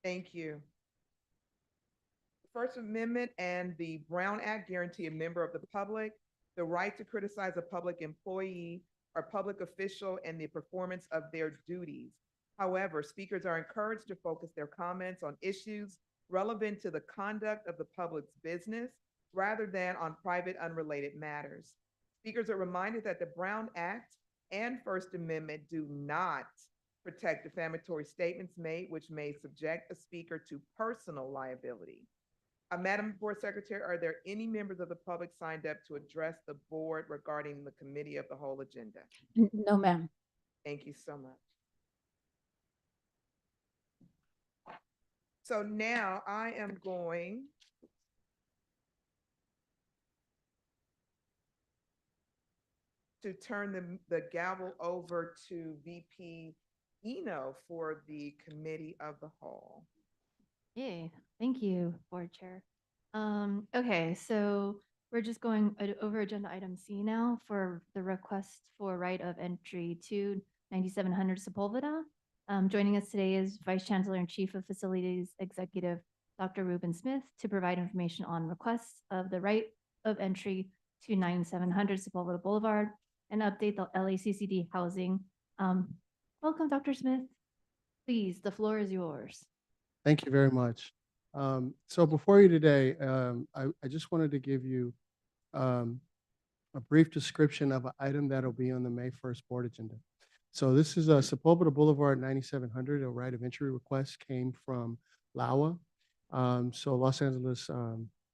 Thank you. The First Amendment and the Brown Act guarantee a member of the public the right to criticize a public employee or public official and the performance of their duties. However, speakers are encouraged to focus their comments on issues relevant to the conduct of the public's business rather than on private, unrelated matters. Speakers are reminded that the Brown Act and First Amendment do not protect defamatory statements made, which may subject a speaker to personal liability. Madam Board Secretary, are there any members of the public signed up to address the board regarding the committee of the whole agenda? No, ma'am. Thank you so much. So now I am going to turn the gavel over to VP Eno for the committee of the whole. Yay, thank you, Board Chair. Okay, so we're just going over agenda item C now for the request for right of entry to 9700 Sepulveda. Joining us today is Vice Chancellor and Chief of Facilities Executive, Dr. Ruben Smith, to provide information on requests of the right of entry to 9700 Sepulveda Boulevard and update the LACCD housing. Welcome, Dr. Smith. Please, the floor is yours. Thank you very much. So before you today, I just wanted to give you a brief description of an item that'll be on the May 1st board agenda. So this is Sepulveda Boulevard 9700. A right of entry request came from LAWA. So Los Angeles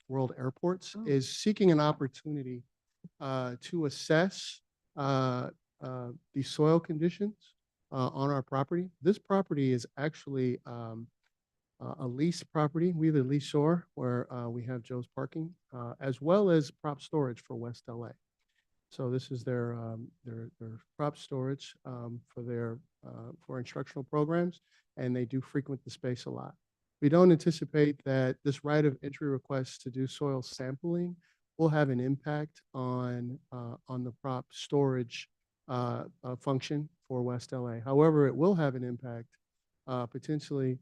World Airports is seeking an opportunity to assess the soil conditions on our property. This property is actually a lease property. We have a leasor where we have Joe's Parking, as well as prop storage for West LA. So this is their prop storage for instructional programs, and they do frequent the space a lot. We don't anticipate that this right of entry request to do soil sampling will have an impact on the prop storage function for West LA. However, it will have an impact potentially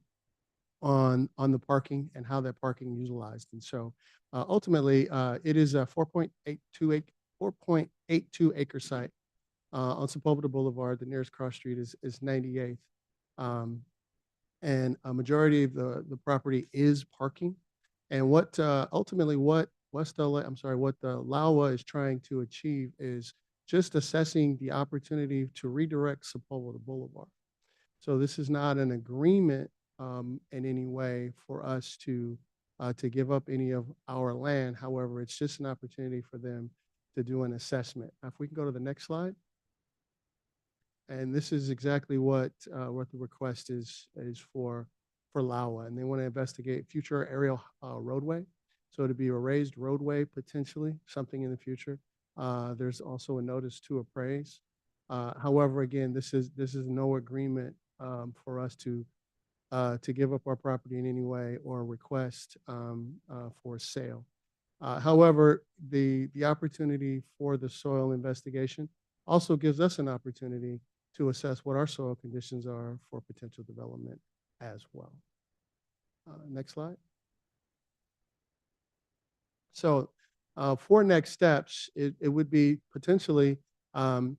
on the parking and how that parking utilized. And so ultimately, it is a 4.82 acre site on Sepulveda Boulevard. The nearest cross street is 98th. And a majority of the property is parking. And what ultimately what the LAWA is trying to achieve is just assessing the opportunity to redirect Sepulveda Boulevard. So this is not an agreement in any way for us to give up any of our land. However, it's just an opportunity for them to do an assessment. Now, if we can go to the next slide. And this is exactly what the request is for LAWA. And they want to investigate future aerial roadway. So to be a raised roadway, potentially, something in the future. There's also a notice to appraise. However, again, this is no agreement for us to give up our property in any way or request for sale. However, the opportunity for the soil investigation also gives us an opportunity to assess what our soil conditions are for potential development as well. Next slide. So for next steps, it would be potentially it'll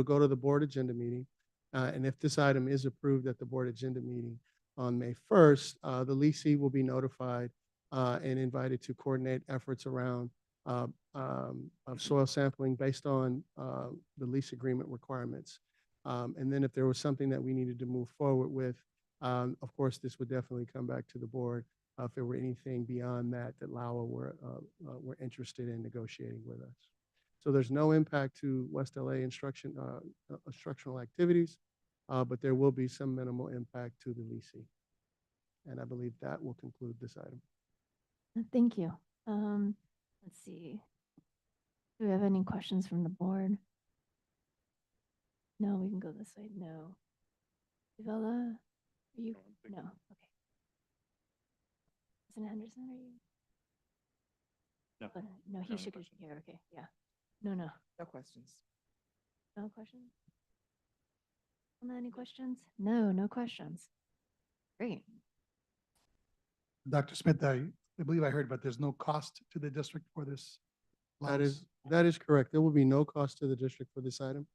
go to the board agenda meeting. And if this item is approved at the board agenda meeting on May 1st, the leasee will be notified and invited to coordinate efforts around of soil sampling based on the lease agreement requirements. And then if there was something that we needed to move forward with, of course, this would definitely come back to the board if there were anything beyond that LAWA were interested in negotiating with us. So there's no impact to West LA instructional activities, but there will be some minimal impact to the leasing. And I believe that will conclude this item. Thank you. Let's see. Do we have any questions from the board? No, we can go this way. No. Isabella, are you? No. Okay. President Henderson, are you? No. No, he shook his hair. Okay. Yeah. No. No questions. No questions? Any questions? No questions. Great. Dr. Smith, I believe I heard, but there's no cost to the district for this. That is correct. There will be no cost to the district for this item.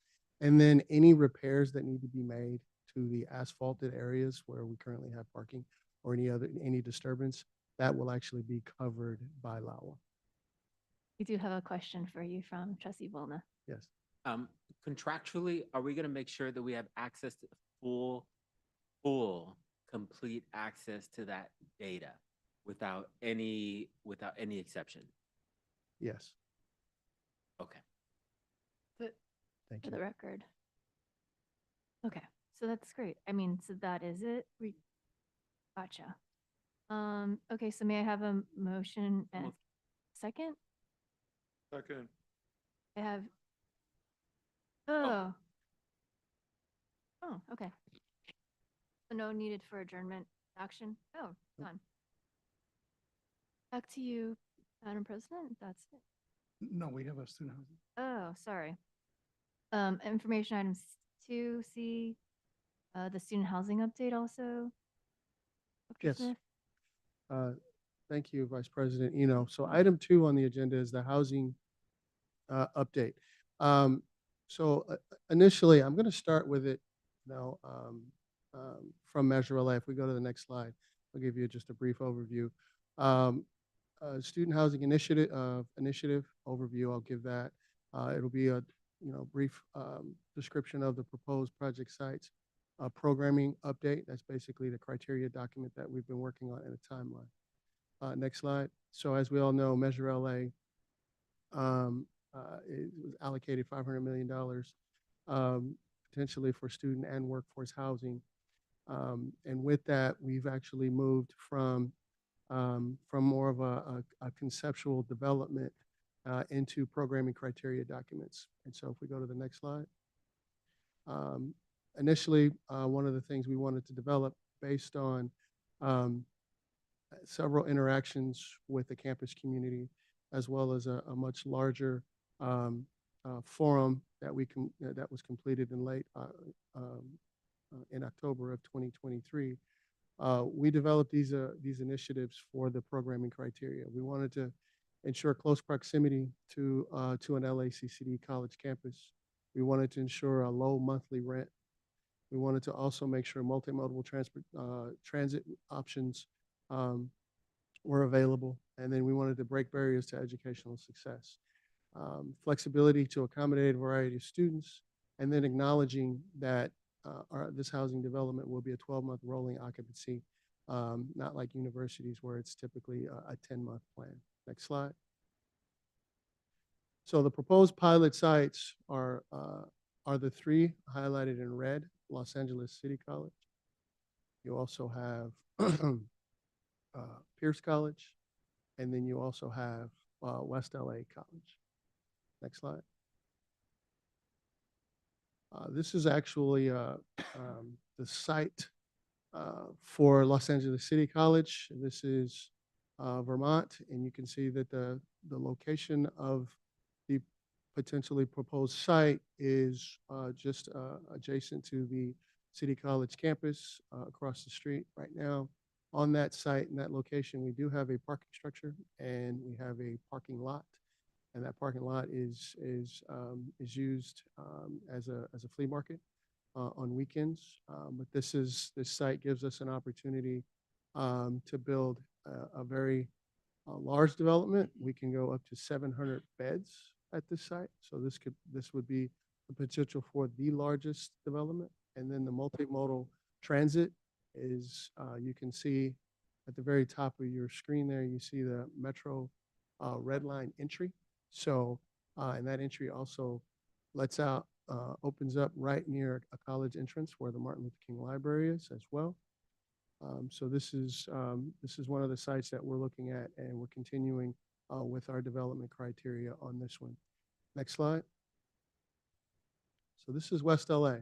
And then any repairs that need to be made to the asphalted areas where we currently have parking or any disturbance, that will actually be covered by LAWA. We do have a question for you from trustee Volna. Yes. Contractually, are we gonna make sure that we have access to complete access to that data without any exception? Yes. Okay. Thank For you. the record. Okay, so that's great. I mean, so that is it. We gotcha. Okay, so may I have a motion and Move. second? Second. I have. Oh. Oh, okay. So no needed for adjournment action? Oh, done. Back to you, Madam President. That's it. No, we have a student housing. Oh, sorry. Information items 2C, the student housing update also. Dr. Yes. Smith? Thank you, Vice President Eno. So item 2 on the agenda is the housing update. Initially, I'm going to start with it from Measure LA. If we go to the next slide, I'll give you just a brief overview. Student housing initiative overview, I'll give that. It'll be a brief description of the proposed project sites. Programming update, that's basically the criteria document that we've been working on in a timeline. Next slide. So as we all know, Measure LA it was allocated $500 million potentially for student and workforce housing. And with that, we've actually moved from more of a conceptual development into programming criteria documents. And so if we go to the next slide. Initially, one of the things we wanted to develop based on several interactions with the campus community, as well as a much larger forum that that was completed in in October of 2023. We developed these initiatives for the programming criteria. We wanted to ensure close proximity to an LACCD college campus. We wanted to ensure a low monthly rent. We wanted to also make sure multimodal transit options were available. And then we wanted to break barriers to educational success. Flexibility to accommodate a variety of students, and then acknowledging that this housing development will be a 12-month rolling occupancy, not like universities where it's typically a 10-month plan. Next slide. So the proposed pilot sites are the 3 highlighted in red: Los Angeles City College. You also have Pierce College, and then you also have West LA College. Next slide. This is actually the site for Los Angeles City College. This is Vermont, and you can see that the location of the potentially proposed site is just adjacent to the City College campus across the street. Right now, on that site and that location, we do have a parking structure and we have a parking lot. And that parking lot is used as a flea market on weekends. But this site gives us an opportunity to build a very large development. We can go up to 700 beds at this site. So this would be the potential for the largest development. And then the multimodal transit is you can see at the very top of your screen there, you see the Metro Red Line entry. So, and that entry also opens up right near a college entrance where the Martin Luther King Library is as well. So this is one of the sites that we're looking at, and we're continuing with our development criteria on this one. Next slide. So this is West LA,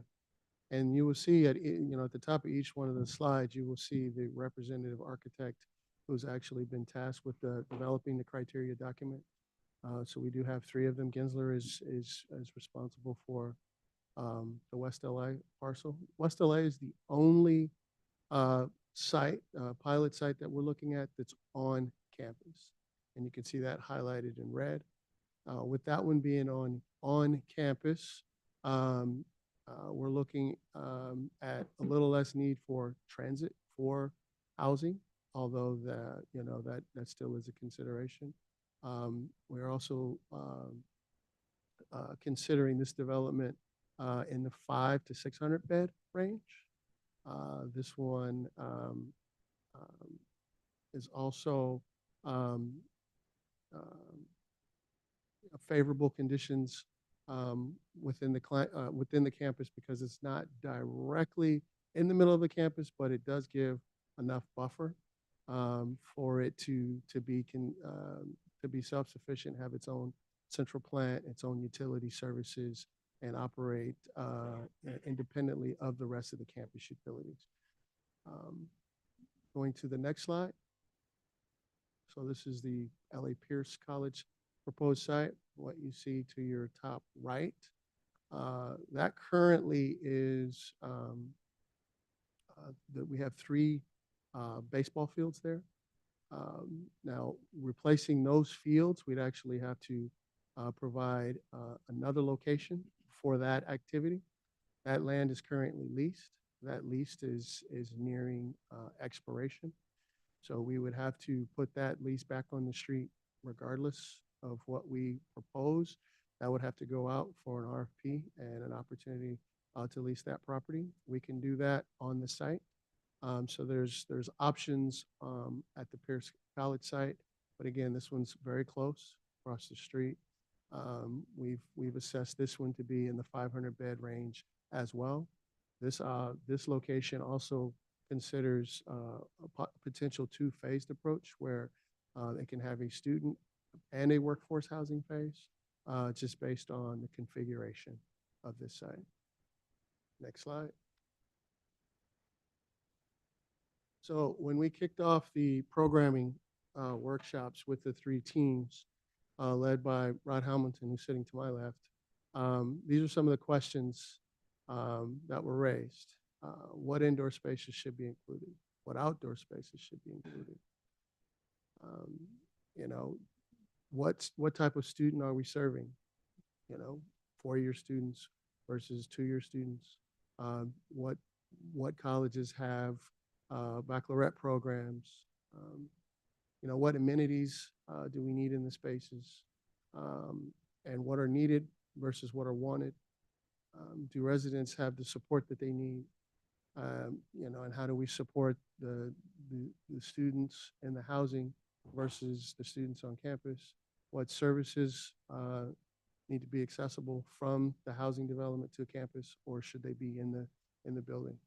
and you will see at the top of each one of the slides, you will see the representative architect who's actually been tasked with developing the criteria document. So we do have 3 of them. Gensler is responsible for the West LA parcel. West LA is the only site, pilot site that we're looking at that's on campus. And you can see that highlighted in red. With that one being on campus, we're looking at a little less need for transit for housing, although that still is a consideration. We're also considering this development in the 500 to 600 bed range. This one is also um, favorable conditions within the campus because it's not directly in the middle of the campus, but it does give enough buffer for it to be self-sufficient, have its own central plant, its own utility services, and operate independently of the rest of the campus utilities. Going to the next slide. So this is the LA Pierce College proposed site. What you see to your top right, that currently is that we have 3 baseball fields there. Now, replacing those fields, we'd actually have to provide another location for that activity. That land is currently leased. That lease is nearing expiration. So we would have to put that lease back on the street regardless of what we propose. That would have to go out for an RFP and an opportunity to lease that property. We can do that on the site. So there's options at the Pierce College site, but again, this one's very close across the street. We've assessed this one to be in the 500 bed range as well. This location also considers a potential 2-phased approach where they can have a student and a workforce housing phase, just based on the configuration of this site. Next slide. So when we kicked off the programming workshops with the 3 teams, led by Rod Hamilton, who's sitting to my left, these are some of the questions that were raised. What indoor spaces should be included? What outdoor spaces should be included? What type of student are we serving? 4-year students versus 2-year students. What colleges have baccalaureate programs? What amenities do we need in the spaces? And what are needed versus what are wanted? Do residents have the support that they need? And how do we support the students in the housing versus the students on campus? What services need to be accessible from the housing development to campus, or should they be in the building?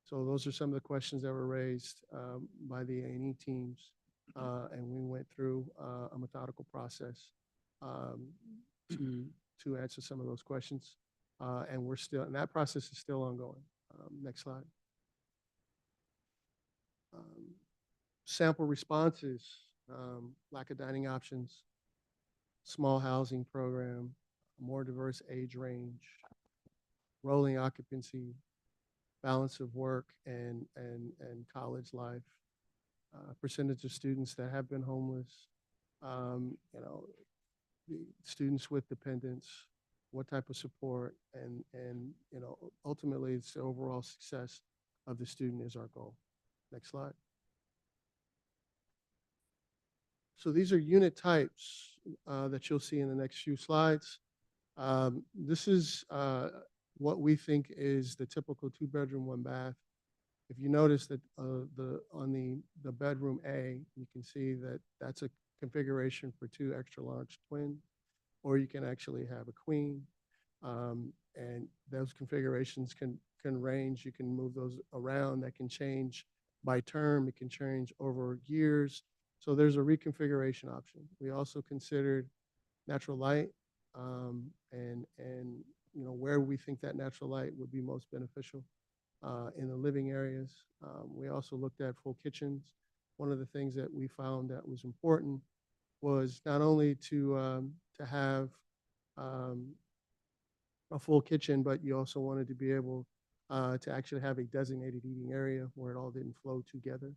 So those are some of the questions that were raised by the A&E teams, and we went through a methodical process to answer some of those questions, and that process is still ongoing. Next slide. Sample responses, lack of dining options, small housing program, more diverse age range, rolling occupancy, balance of work and college life, percentage of students that have been homeless, the students with dependents, what type of support, and ultimately it's the overall success of the student is our goal. Next slide. So these are unit types that you'll see in the next few slides. This is what we think is the typical 2-bedroom, 1-bath. If you notice that on the bedroom A, you can see that that's a configuration for 2 extra large twin, or you can actually have a queen. And those configurations can range. You can move those around. That can change by term. It can change over years. So there's a reconfiguration option. We also considered natural light and where we think that natural light would be most beneficial in the living areas. We also looked at full kitchens. One of the things that we found that was important was not only to have a full kitchen, but you also wanted to be able to actually have a designated eating area where it all didn't can flow together.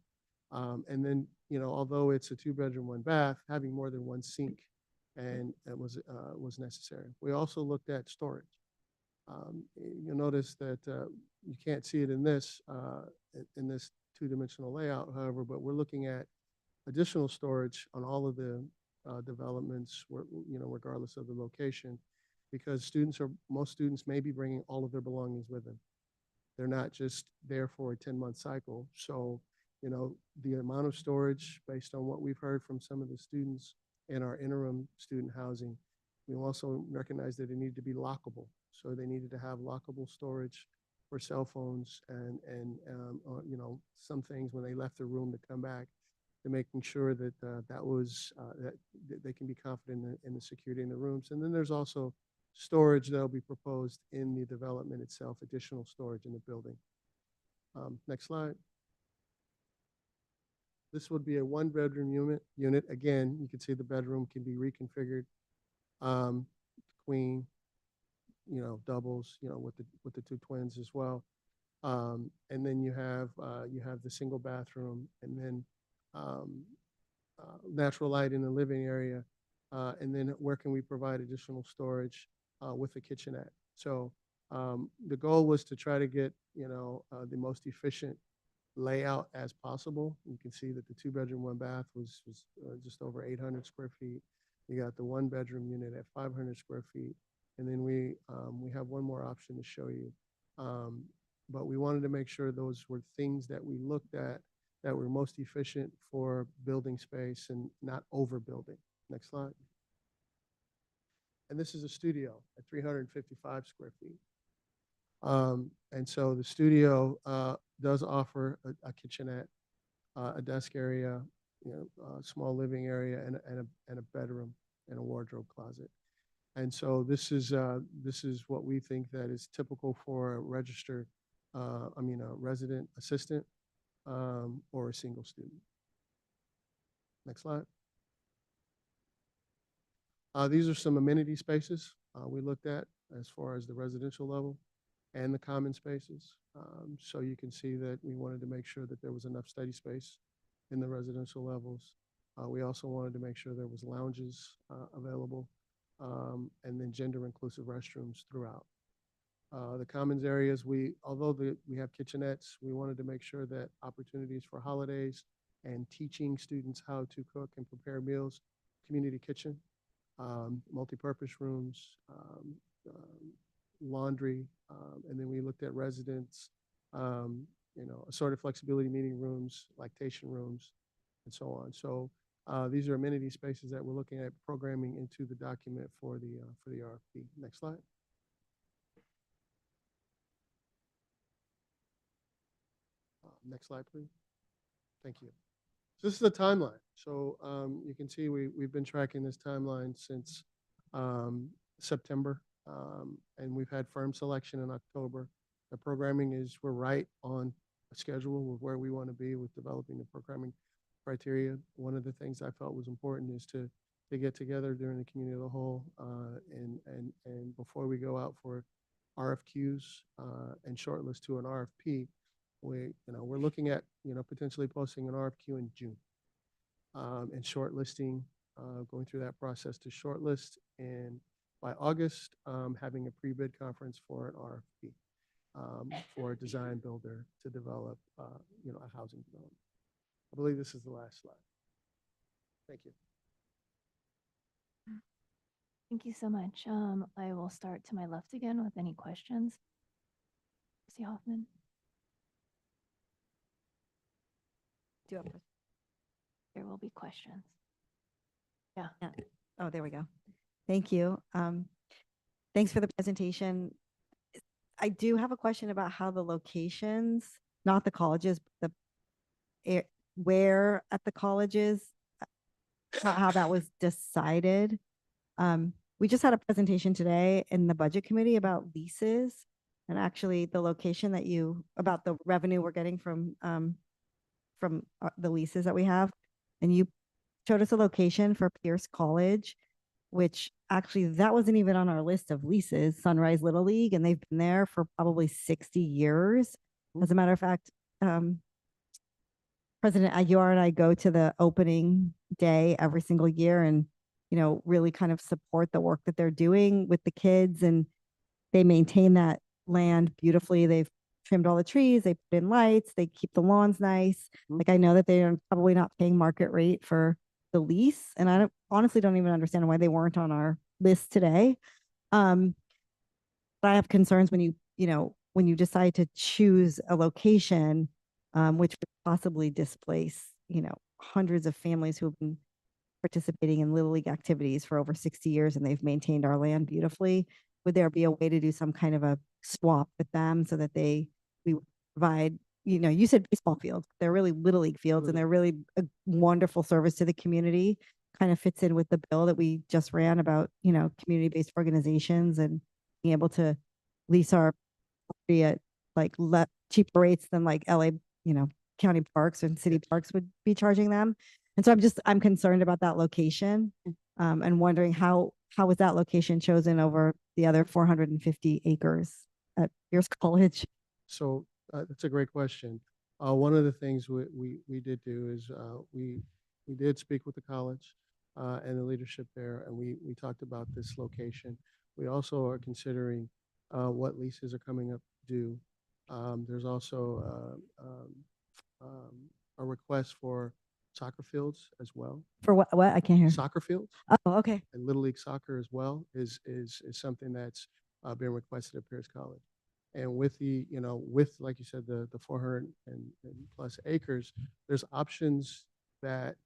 And then, although it's a 2-bedroom, 1 bath, having more than one sink and it was necessary. We also looked at storage. You'll notice that you can't see it in this 2-dimensional layout, however, but we're looking at additional storage on all of the developments, regardless of the location, because most students may be bringing all of their belongings with them. They're not just there for a 10-month cycle. So, the amount of storage based on what we've heard from some of the students in our interim student housing, we also recognize that it needed to be lockable. So they needed to have lockable storage for cell phones and some things when they left the room to come back, to making sure that that they can be confident in the security in the rooms. And then there's also storage that'll be proposed in the development itself, additional storage in the building. Next slide. This would be a 1-bedroom unit. Again, you can see the bedroom can be reconfigured, queen, doubles, with the 2 twins as well. And then you have the single bathroom, and then natural light in the living area, and then where can we provide additional storage with a kitchenette. So the goal was to try to get the most efficient layout as possible. You can see that the 2-bedroom, 1-bath was just over 800 square feet. You got the 1-bedroom unit at 500 square feet, and then we have one more option to show you. But we wanted to make sure those were things that we looked at that were most efficient for building space and not overbuilding. Next slide. And this is a studio at 355 square feet. And so the studio does offer a kitchenette, a desk area, a small living area, and a bedroom and a wardrobe closet. And so this is what we think that is typical for a registered, a resident assistant or a single student. Next slide. These are some amenity spaces we looked at as far as the residential level and the common spaces. So you can see that we wanted to make sure that there was enough study space in the residential levels. We also wanted to make sure there was lounges available, and then gender inclusive restrooms throughout. The commons areas, although we have kitchenettes, we wanted to make sure that opportunities for holidays and teaching students how to cook and prepare meals, community kitchen, multi-purpose rooms, laundry, and then we looked at residents, assorted flexibility meeting rooms, lactation rooms, and so on. So these are amenity spaces that we're looking at programming into the document for the RFP. Next slide. Next slide, please. Thank you. So this is a timeline. So you can see we've been tracking this timeline since September, and we've had firm selection in October. The programming we're right on a schedule with where we want to be with developing the programming criteria. One of the things I felt was important is to get together during the community of the whole, and before we go out for RFQs and shortlist to an RFP, we're looking at potentially posting an RFQ in June, and shortlisting, going through that process to shortlist, and by August having a pre-bid conference for an RFP for a design builder to develop a housing development. I believe this is the last slide. Thank you. Thank you so much. I will start to my left again with any questions. Trustee Hoffman. Do have There will be questions. Yeah. Oh, there we go. Thank you. Thanks for the presentation. I do have a question about how the locations, not the colleges, but where at the colleges, how that was decided. We just had a presentation today in the budget committee about leases, and actually the location about the revenue we're getting from the leases that we have. And you showed us a location for Pierce College, which actually that wasn't even on our list of leases, Sunrise Little League, and they've been there for probably 60 years. As a matter of fact, President Aguilar and I go to the opening day every single year and, really kind of support the work that they're doing with the kids, and they maintain that land beautifully. They've trimmed all the trees, they put in lights, they keep the lawns nice. Mhm. Like I know that they are probably not paying market rate for the lease, and I honestly don't even understand why they weren't on our list today. Um, but I have concerns when when you decide to choose a location, which would possibly displace, hundreds of families who have been participating in Little League activities for over 60 years, and they've maintained our land beautifully. Would there be a way to do some kind of a swap with them so that we would provide, you said baseball fields, they're really Little League fields, and they're really a wonderful service to the community. Kind of fits in with the bill that we just ran about, community-based organizations and being able to lease our property at like cheaper rates than like LA, county parks and city parks would be charging them. And so I'm concerned about that location, and wondering how was that location chosen over the other 450 acres at Pierce College? So that's a great question. One of the things we did do is we did speak with the college and the leadership there, and we talked about this location. We also are considering what leases are coming up due. There's also a request for soccer fields as well. For what? I can't hear. Soccer fields Oh, okay. and Little League soccer as well is something that's been requested at Pierce College. And with with, like you said, the 400 and plus acres, there's options that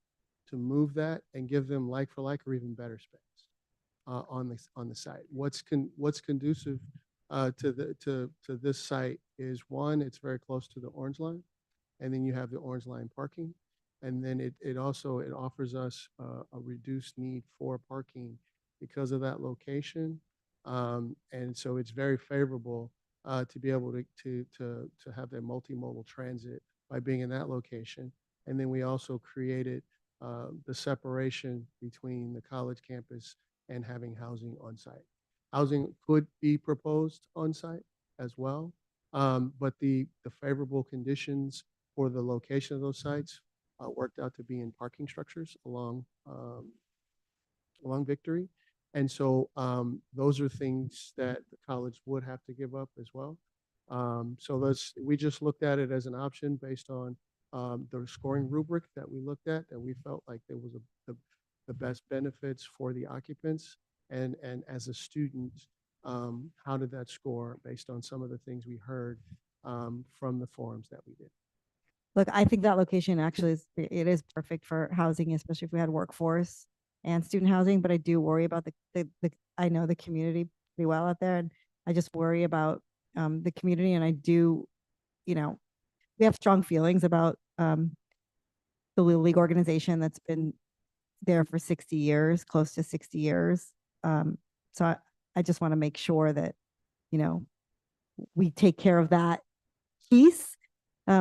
to move that and give them like for like or even better space on the site. What's conducive to this site is, one, it's very close to the Orange Line, and then you have the Orange Line parking. And then it also offers us a reduced need for parking because of that location. And so it's very favorable to be able to have that multimodal transit by being in that location. And then we also created the separation between the college campus and having housing on site. Housing could be proposed on site as well, but the favorable conditions for the location of those sites worked out to be in parking structures along Victory. And so those are things that the college would have to give up as well. So we just looked at it as an option based on the scoring rubric that we looked at, and we felt like there was the best benefits for the occupants. And as a student, how did that score based on some of the things we heard from the forums that we did? Look, I think that location actually is perfect for housing, especially if we had workforce and student housing. But I do worry about I know the community pretty well out there, and I just worry about the community. And I do, we have strong feelings about the Little League organization that's been there for 60 years, close to 60 years. So I just want to make sure that, we take care of that piece,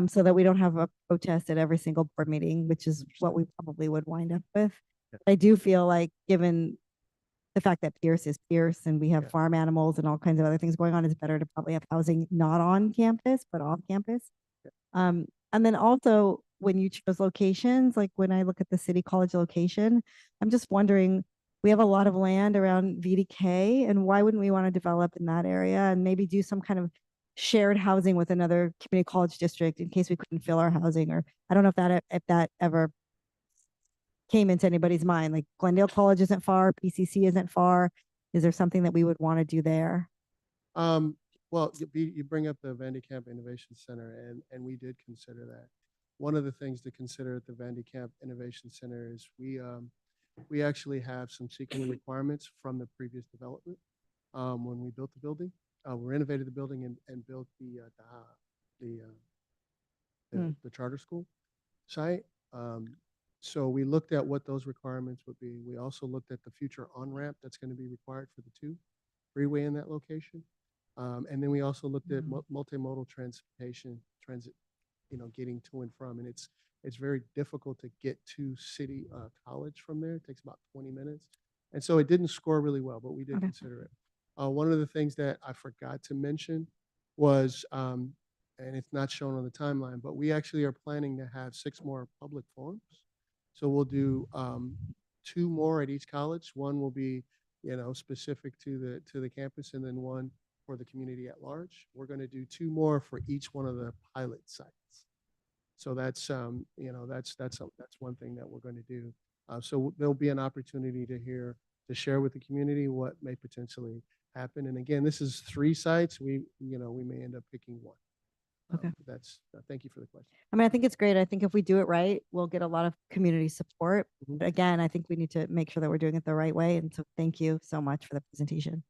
so that we don't have a protest at every single board meeting, which is what we probably would wind up with. I do feel like, given the fact that Pierce is Pierce and we have farm animals and all kinds of other things going on, it's better to probably have housing not on campus, but off campus. And then also, when you chose locations, like when I look at the City College location, I'm just wondering, we have a lot of land around VDK, and why wouldn't we want to develop in that area and maybe do some kind of shared housing with another community college district in case we couldn't fill our housing? Or I don't know if that ever came into anybody's mind. Like, Glendale College isn't far, PCC isn't far. Is there something that we would want to do there? Well, you bring up the Vandy Camp Innovation Center, and we did consider that. One of the things to consider at the Vandy Camp Innovation Center is we actually have some seeking requirements from the previous development when we built the building. We renovated the building and built the charter school site. So we looked at what those requirements would be. We also looked at the future on-ramp that's going to be required for the 2 freeway in that location. And then we also looked at multimodal transit, getting to and from. And it's very difficult to get to City College from there. It takes about 20 minutes. And so it didn't score really well, but we did consider it. One of the things that I forgot to mention was and it's not shown on the timeline, but we actually are planning to have 6 more public forums. So we'll do 2 more at each college. One will be, specific to the campus, and then one for the community at large. We're going to do 2 more for each one of the pilot sites. So that's one thing that we're going to do. So there'll be an opportunity to share with the community what may potentially happen. And again, this is 3 sites. We may end up picking one. Okay. Thank you for the question. I mean, I think it's great. I think if we do it right, we'll get a lot of community support. Mhm. But again, I think we need to make sure that we're doing it the right way. And so thank you so much for the presentation.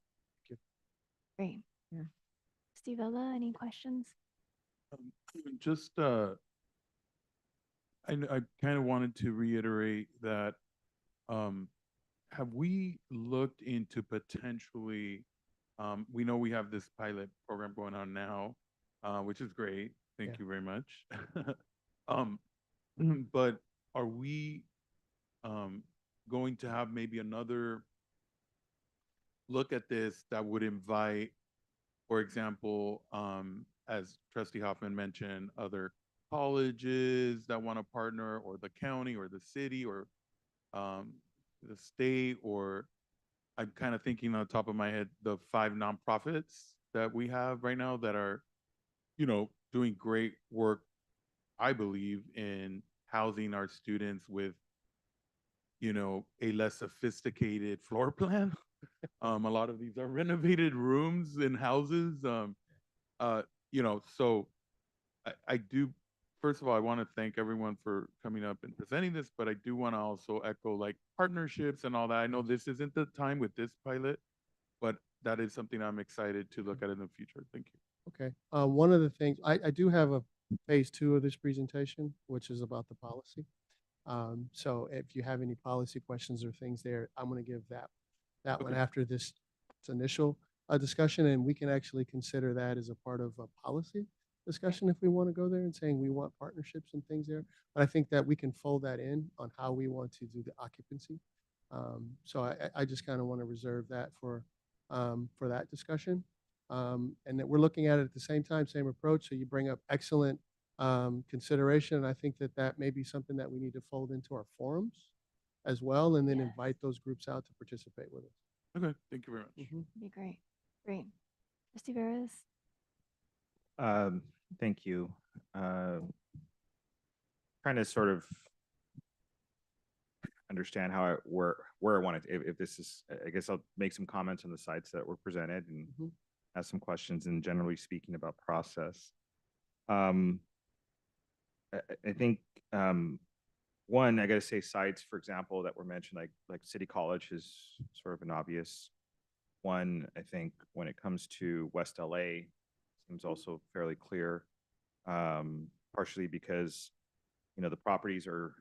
Great. Yeah. Steve Ella, any questions? Just, I kind of wanted to reiterate that, have we looked into potentially, we know we have this pilot program going on now, which is great. Thank Yeah. you very much. Um, but are we, going to have maybe another look at this that would invite, for example, as Trustee Hoffman mentioned, other colleges that want to partner, or the county, or the city, or the state, or I'm kind of thinking on the top of my head, the 5 nonprofits that we have right now that are, doing great work, I believe, in housing our students with, a less sophisticated floor plan. A lot of these are renovated rooms in houses. So I do, first of all, I want to thank everyone for coming up and presenting this, but I do want to also echo like partnerships and all that. I know this isn't the time with this pilot, but that is something I'm excited to look at in the future. Thank you. Okay. One of the things, I do have a phase 2 of this presentation, which is about the policy. So if you have any policy questions or things there, I'm going to give that one Okay. after this initial discussion, and we can actually consider that as a part of a policy discussion if we want to go there and saying we want partnerships and things there. But I think that we can fold that in on how we want to do the occupancy. So I just kind of want to reserve that for that discussion. And that we're looking at it at the same time, same approach. So you bring up excellent consideration. And I think that may be something that we need to fold into our forums as well, and then Yes. invite those groups out to participate with us. Okay. Thank you very much. Mhm. Be great. Great. Trustee Veras? Thank you. Trying to sort of understand where I wanted, if this is, I guess I'll make some comments on the sites that were presented and Mhm. ask some questions, and generally speaking about process. I think one, I got to say sites, for example, that were mentioned, like City College is sort of an obvious one. I think when it comes to West LA, seems also fairly clear, partially because, the properties are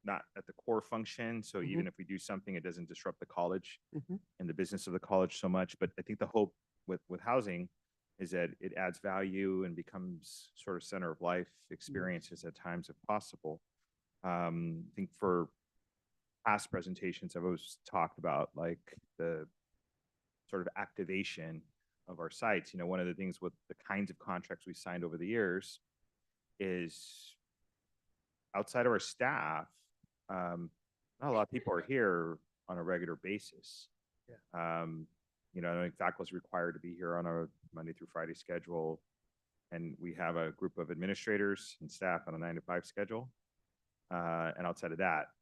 not at the core function. So even if we do something, it doesn't disrupt the college Mhm. and the business of the college so much. But I think the hope with housing is that it adds value and becomes sort of center of life experiences at times if possible. I think for past presentations, I've always talked about like the sort of activation of our sites. One of the things with the kinds of contracts we signed over the years is outside of our staff, not a lot of people are here on a regular basis. Yeah. I think faculty is required to be here on a Monday through Friday schedule. And we have a group of administrators and staff on a 9 to 5 schedule. And outside of that,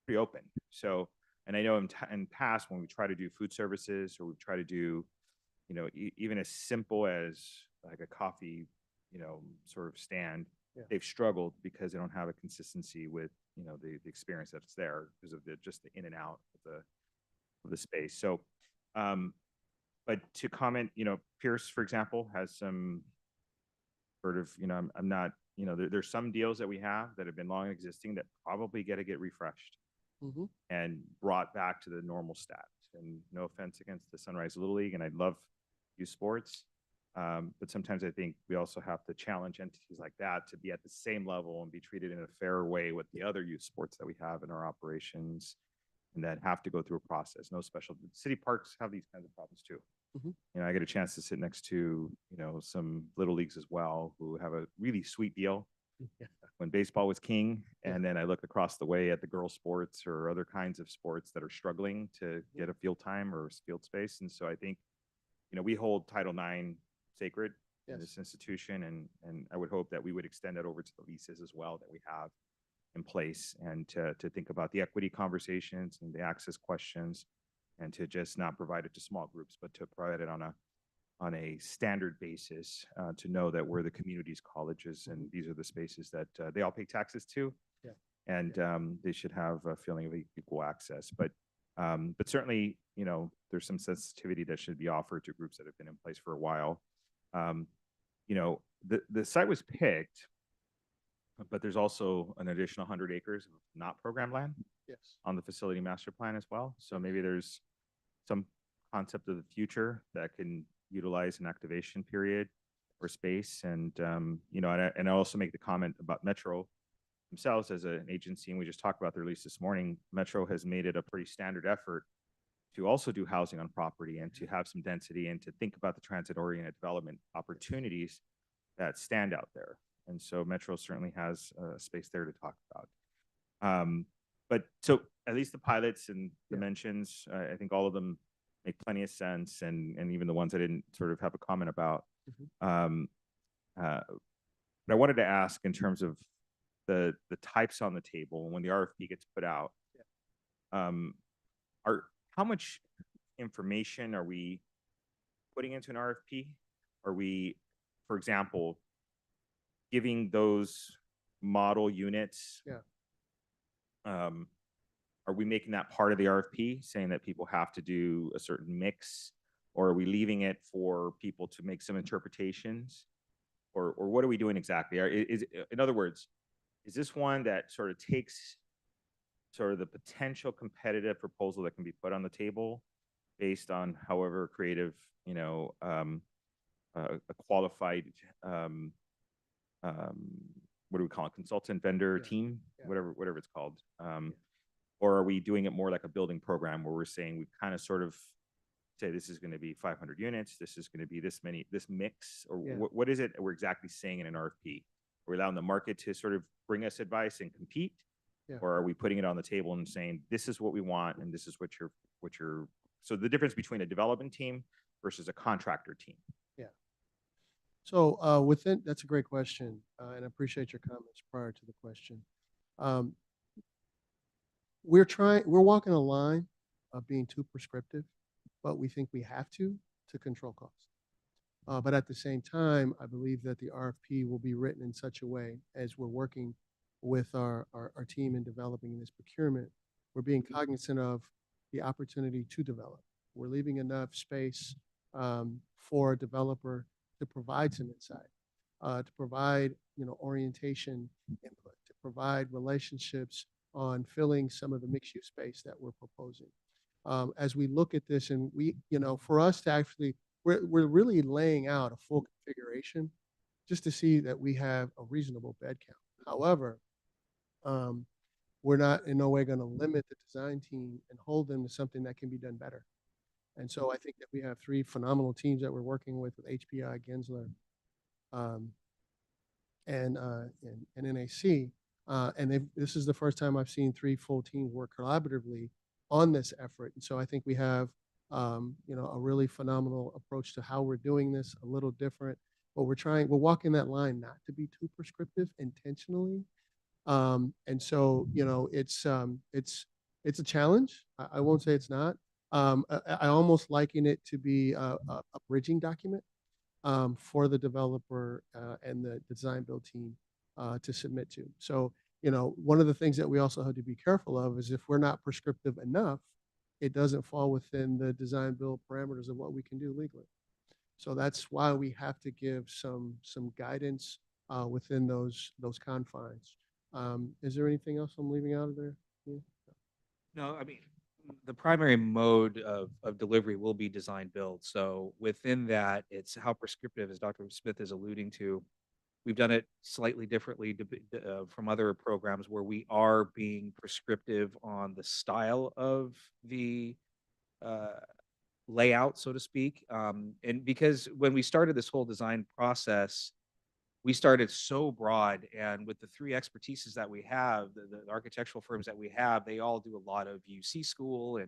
pretty open. So, and I know in past when we try to do food services, or we try to do, even as simple as like a coffee, sort of stand, Yeah. they've struggled because they don't have a consistency with, the experience that's there because of just the in and out of the space. So, but to comment, Pierce, for example, has some sort of, I'm not, there's some deals that we have that have been long existing that probably got to get refreshed Mhm. and brought back to the normal stats. And no offense against the Sunrise Little League, and I love youth sports. But sometimes I think we also have to challenge entities like that to be at the same level and be treated in a fair way with the other youth sports that we have in our operations, and that have to go through a process. No special, city parks have these kinds of problems too. Mhm. You know, I get a chance to sit next to, you know, some little leagues as well who have a really sweet deal Yeah. when baseball was king. Yeah. And then I look across the way at the girls' sports or other kinds of sports that are struggling to get a field time or field space. And so I think, you know, we hold Title IX sacred in Yes. this institution, and I would hope that we would extend that over to the leases as well that we have in place, and to think about the equity conversations and the access questions, and to just not provide it to small groups, but to provide it on a standard basis, to know that we're the community's colleges and these are the spaces that they all pay taxes to. Yeah. And they should have a feeling of equal access. But certainly, you know, there's some sensitivity that should be offered to groups that have been in place for a while. Um, you know, the site was picked, but there's also an additional 100 acres of not program land Yes. on the facility master plan as well. So maybe there's some concept of the future that can utilize an activation period or space. And, you know, and I also make the comment about Metro themselves as an agency, and we just talked about their lease this morning. Metro has made it a pretty standard effort to also do housing on property and to have some density and to think about the transit-oriented development opportunities that stand out there. And so Metro certainly has a space there to talk about. But so at least the pilots and dimensions, I think all of them make plenty of sense, and even the ones I didn't sort of have a comment about. But I wanted to ask in terms of the types on the table when the RFP gets put out, are how much information are we putting into an RFP? Are we, for example, giving those model units? Yeah. Are we making that part of the RFP, saying that people have to do a certain mix, or are we leaving it for people to make some interpretations, or what are we doing exactly? In other words, is this one that sort of takes sort of the potential competitive proposal that can be put on the table based on however creative, you know, a qualified, what do we call it, consultant vendor Yeah. team, Yeah. whatever it's called, or are we doing it more like a building program where we're saying we kind of sort of say this is going to be 500 units, this is going to be this mix, or Yeah. what is it we're exactly saying in an RFP? Are we allowing the market to sort of bring us advice and compete? Yeah. Or are we putting it on the table and saying, this is what we want, and this is what you're, so the difference between a development team versus a contractor team? So that's a great question, and I appreciate your comments prior to the question. We're walking a line of being too prescriptive, but we think we have to control costs. But at the same time, I believe that the RFP will be written in such a way, as we're working with our team in developing this procurement, we're being cognizant of the opportunity to develop. We're leaving enough space for a developer to provide some insight, to provide, you know, orientation input, to provide relationships on filling some of the mixed use space that we're proposing. As we look at this, and we, you know, for us to actually, we're really laying out a full configuration just to see that we have a reasonable bed count. However, we're not in no way going to limit the design team and hold them to something that can be done better. And so I think that we have three phenomenal teams that we're working with HPI, Gensler, and NAC. And this is the first time I've seen three full teams work collaboratively on this effort. And so I think we have, you know, a really phenomenal approach to how we're doing this, a little different, but we're walking that line not to be too prescriptive intentionally. And so, you know, it's a challenge. I won't say it's not. I almost liken it to be a bridging document for the developer and the design build team to submit to. So, you know, one of the things that we also have to be careful of is if we're not prescriptive enough, it doesn't fall within the design build parameters of what we can do legally. So that's why we have to give some guidance within those confines. Is there anything else I'm leaving out of there? Yeah. No, I mean, the primary mode of delivery will be design build. So within that, it's how prescriptive, as Dr. Smith is alluding to. We've done it slightly differently from other programs where we are being prescriptive on the style of the layout, so to speak. And because when we started this whole design process, we started so broad, and with the three expertises that we have, the architectural firms that we have, they all do a lot of UC school,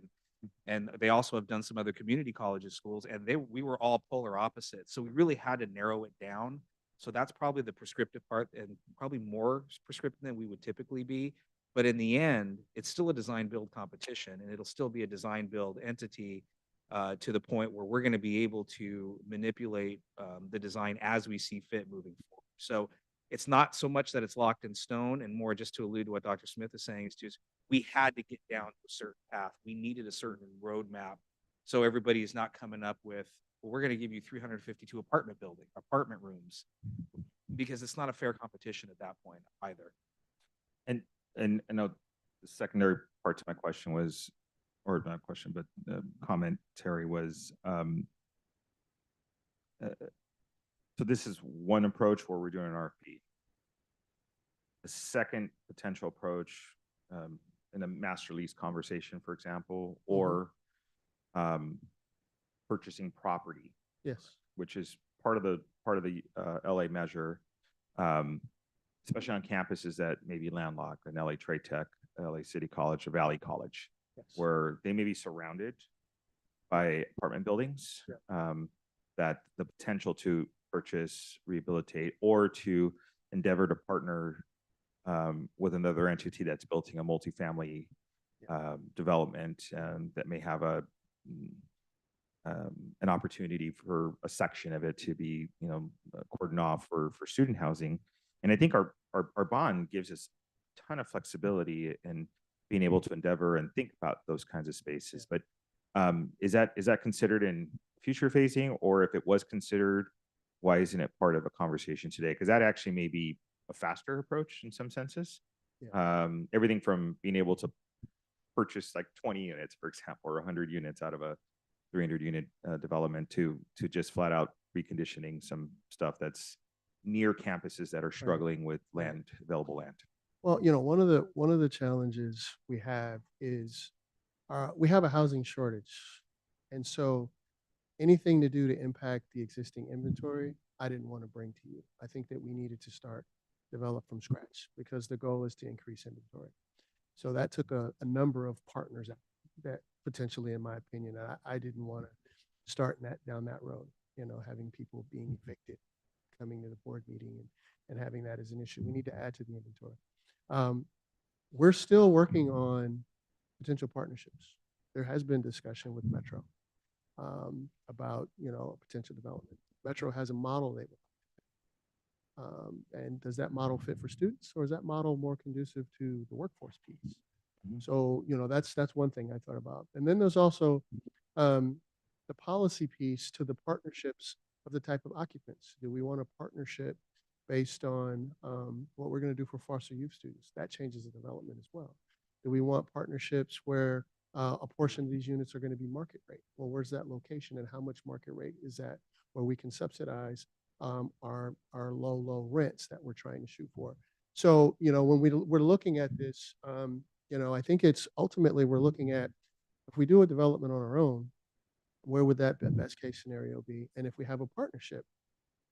and they also have done some other community colleges schools, and we were all polar opposites. So we really had to narrow it down. So that's probably the prescriptive part, and probably more prescriptive than we would typically be. But in the end, it's still a design build competition, and it'll still be a design build entity to the point where we're going to be able to manipulate the design as we see fit moving forward. So it's not so much that it's locked in stone, and more just to allude to what Dr. Smith is saying, is just we had to get down to a certain path. We needed a certain roadmap. So everybody is not coming up with, well, we're going to give you 352 apartment rooms, because it's not a fair competition at that point either. And I know the secondary part to my question was, or not question, but the commentary was, so this is one approach where we're doing an RFP. The second potential approach, in a master lease conversation, for example, or purchasing property, Yes. which is part of the LA measure, especially on campuses that may be landlocked, an LA Trade Tech, LA City College, or Valley College, Yes. where they may be surrounded by apartment buildings, Yeah. that the potential to purchase, rehabilitate, or to endeavor to partner with another entity that's building a multifamily development that may have an opportunity for a section of it to be, cordoned off for student housing. And I think our bond gives us a ton of flexibility in being able to endeavor and think about those kinds of spaces. But is that considered in future phasing, or if it was considered, why isn't it part of a conversation today? Because that actually may be a faster approach in some senses. Everything from being able to purchase like 20 units, for example, or 100 units out of a 300 unit development to just flat out reconditioning some stuff that's near campuses that are struggling with available land. Well, one of the challenges we have is we have a housing shortage. And so anything to do to impact the existing inventory, I didn't want to bring to you. I think that we needed to start develop from scratch, because the goal is to increase inventory. So that took a number of partners that potentially, in my opinion, I didn't want to start down that road, having people being evicted, coming to the board meeting and having that as an issue. We need to add to the inventory. We're still working on potential partnerships. There has been discussion with Metro about, a potential development. Metro has a model they would and does that model fit for students, or is that model more conducive to the workforce piece? So, that's one thing I thought about. And then there's also the policy piece to the partnerships of the type of occupants. Do we want a partnership based on what we're going to do for foster youth students? That changes the development as well. Do we want partnerships where a portion of these units are going to be market rate? Well, where's that location, and how much market rate is that, where we can subsidize our low rents that we're trying to shoot for? So, when we're looking at this, I think it's ultimately we're looking at, if we do a development on our own, where would that best case scenario be? And if we have a partnership,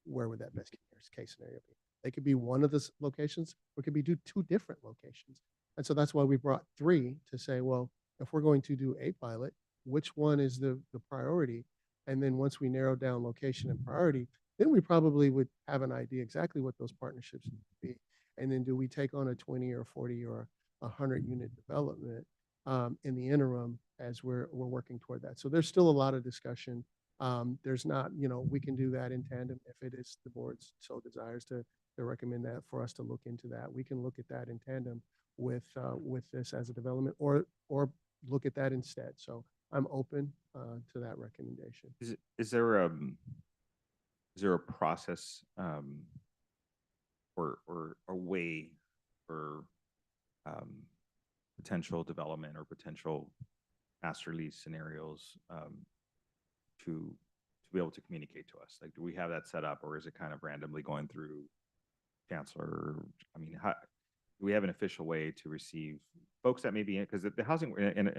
where would that best case scenario be? They could be one of the locations, or it could be two different locations. And so that's why we brought three, to say, well, if we're going to do a pilot, which one is the priority? And then once we narrow down location and priority, then we probably would have an idea exactly what those partnerships need to be. And then do we take on a 20 or 40 or 100 unit development in the interim as we're working toward that? So there's still a lot of discussion. There's not, we can do that in tandem if it is the board's so desires to recommend that for us to look into that. We can look at that in tandem with this as a development, or look at that instead. So I'm open to that recommendation. Is there a process or a way for potential development or potential master lease scenarios to be able to communicate to us? Like, do we have that set up, or is it kind of randomly going through chancellor? I mean, do we have an official way to receive folks that may be in, because the housing, and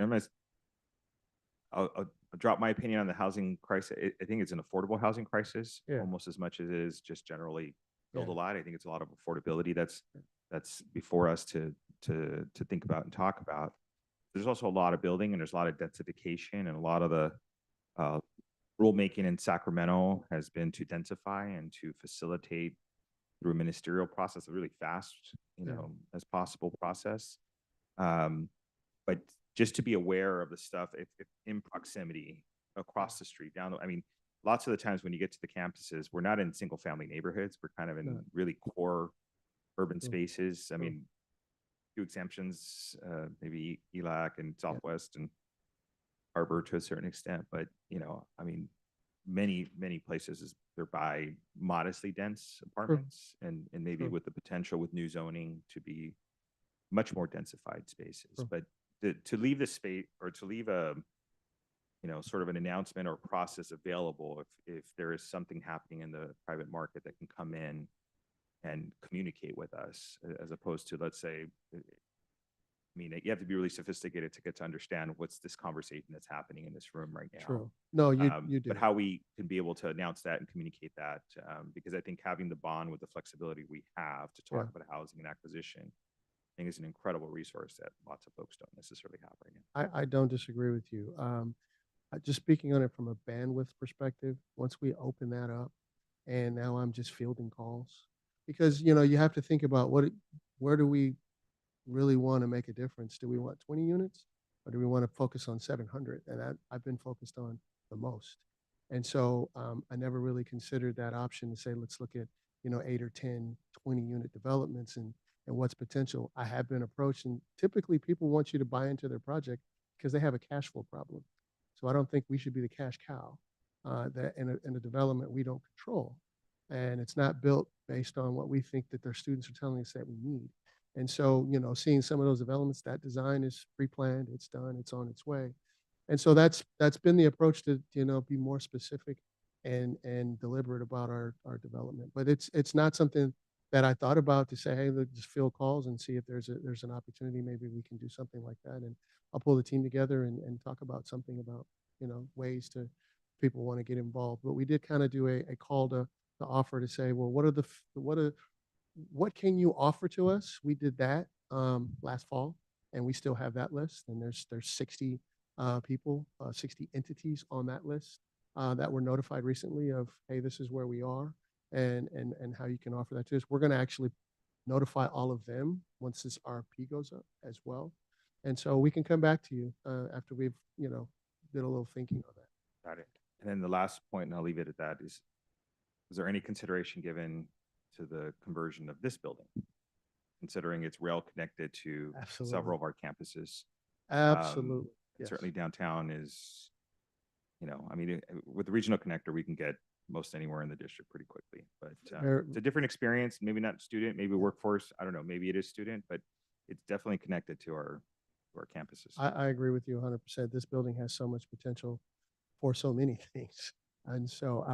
I'll drop my opinion on the housing crisis. I think it's an affordable housing crisis, Yeah. almost as much as it is just generally build a Yeah. lot. I think it's a lot of affordability that's before us to think about and talk about. There's also a lot of building and there's a lot of densification, and a lot of the uh, rulemaking in Sacramento has been to densify and to facilitate through a ministerial process, a really fast, Yeah. as possible process. But just to be aware of the stuff if in proximity across the street, lots of the times when you get to the campuses, we're not in single family neighborhoods. We're kind of in No. really core urban Sure. spaces. I Sure. mean, few exemptions, maybe ELAC and Southwest and Harbor to a certain extent, but many places they're by modestly dense apartments and maybe Sure. with the potential with new zoning to be much more densified spaces. Sure. But to leave the space or to leave a sort of an announcement or process available if there is something happening in the private market that can come in and communicate with us, as opposed to, let's say, you have to be really sophisticated to get to understand what's this conversation that's happening in this room right now. True. No, you do. But how we can be able to announce that and communicate that, because I think having the bond with the flexibility we have to talk Yeah. about housing and acquisition, I think is an incredible resource that lots of folks don't necessarily have right now. I don't disagree with you. Just speaking on it from a bandwidth perspective, once we open that up, and now I'm just fielding calls, because you have to think about where do we really want to make a difference? Do we want 20 units, or do we want to focus on 700? And I've been focused on the most. And so I never really considered that option to say, let's look at 8 or 10, 20 unit developments and what's potential. I have been approached, and typically people want you to buy into their project because they have a cash flow problem. So I don't think we should be the cash cow that in a development we don't control. And it's not built based on what we think that their students are telling us that we need. And so, seeing some of those developments, that design is pre-planned, it's done, it's on its way. And so that's been the approach to, be more specific and deliberate about our development. But it's not something that I thought about to say, hey, let's just field calls and see if there's an opportunity. Maybe we can do something like that. And I'll pull the team together and talk about something about, ways to people want to get involved. But we did kind of do a call to offer to say, well, what can you offer to us? We did that last fall, and we still have that list. And there's 60 people, 60 entities on that list that were notified recently of, hey, this is where we are, and how you can offer that to us. We're going to actually notify all of them once this RFP goes up as well, and so we can come back to you after we've did a little thinking on that. Got it. And then the last point, and I'll leave it at that, is there any consideration given to the conversion of this building, considering it's rail connected to Absolutely. several of our campuses? Absolutely. Yes. Certainly downtown is, with the regional connector, we can get most anywhere in the district pretty quickly. But it's a different experience, maybe not student, maybe workforce. I don't know, maybe it is student, but it's definitely connected to our campuses. I agree with you 100%. This building has so much potential for so many things. And so,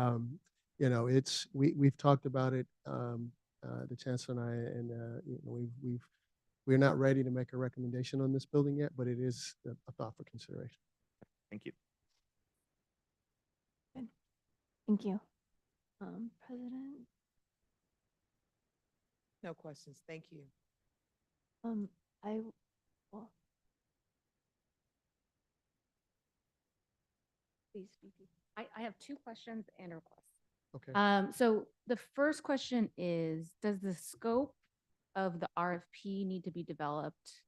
we've talked about it, the chancellor and I, and we're not ready to make a recommendation on this building yet, but it is a thought for consideration. Thank you. Thank you. President, No questions. Thank you. well. Please, VP. I have two questions and a request. Okay. So the first question is, does the scope of the RFP need to be developed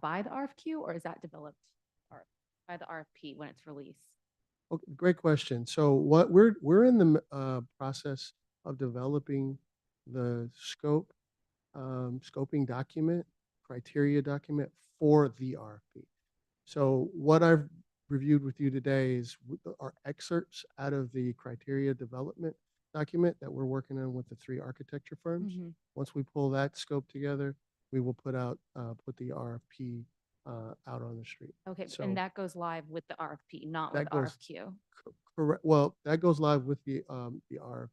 by the RFQ, or is that developed by the RFP when it's released? Okay, great question. So what we're in the process of developing the scoping document, criteria document for the RFP. So what I've reviewed with you today is our excerpts out of the criteria development document that we're working on with the 3 architecture firms. Mhm. Once we pull that scope together, we will put the RFP out on the street. Okay, So and that goes live with the RFP, not with that the goes- RFQ. Correct. Well, that goes live with the RFP.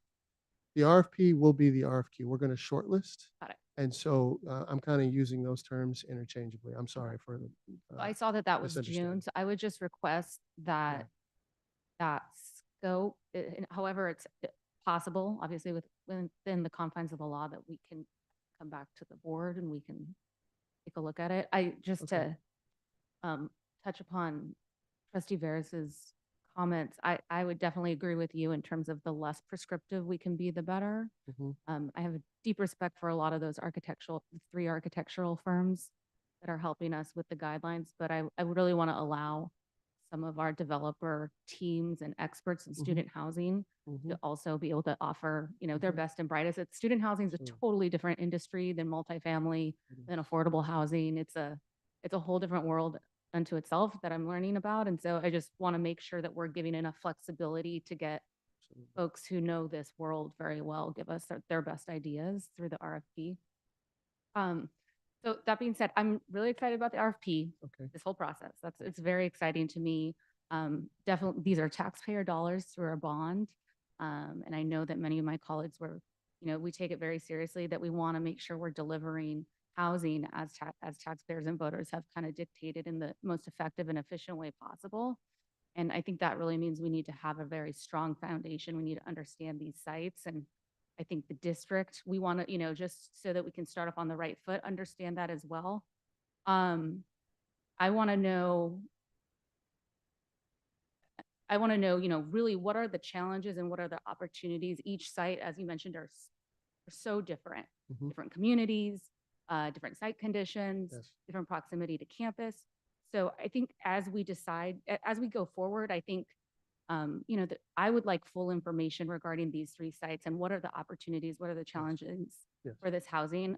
The RFP will be the RFQ. We're going to shortlist. Got it. And so I'm kind of using those terms interchangeably. I'm sorry for the. I saw that was misunderstanding. June, so I would just request that that scope, however it's possible, obviously within the confines of the law, that we can come back to the board and we can take a look at it. I just Okay. to touch upon Trustee Veris's comments, I would definitely agree with you in terms of the less prescriptive we can be, the better. Mhm. I have a deep respect for a lot of those three architectural firms that are helping us with the guidelines, but I would really want to allow some of our developer teams and experts in Mhm. student housing to Mhm. also be able to offer, their Mhm. best and brightest. Student housing is a Sure. totally different industry than multifamily, It than is. affordable housing. It's a whole different world unto itself that I'm learning about. And so I just want to make sure that we're giving enough flexibility to get Absolutely. folks who know this world very well give us their best ideas through the RFP. So that being said, I'm really excited about the RFP, Okay. this whole process. It's very exciting to me. Definitely, these are taxpayer dollars through our bond. And I know that many of my colleagues we take it very seriously, that we want to make sure we're delivering housing as taxpayers and voters have kind of dictated in the most effective and efficient way possible. And I think that really means we need to have a very strong foundation. We need to understand these sites. And I think the district, we want to, just so that we can start off on the right foot, understand that as well. I want to know, really what are the challenges and what are the opportunities? Each site, as you mentioned, are so different, Mhm. different communities, different site conditions, Yes. different proximity to campus. So I think as we decide, as we go forward, I think, that I would like full information regarding these three sites and what are the opportunities, what are the challenges Yes. for this housing.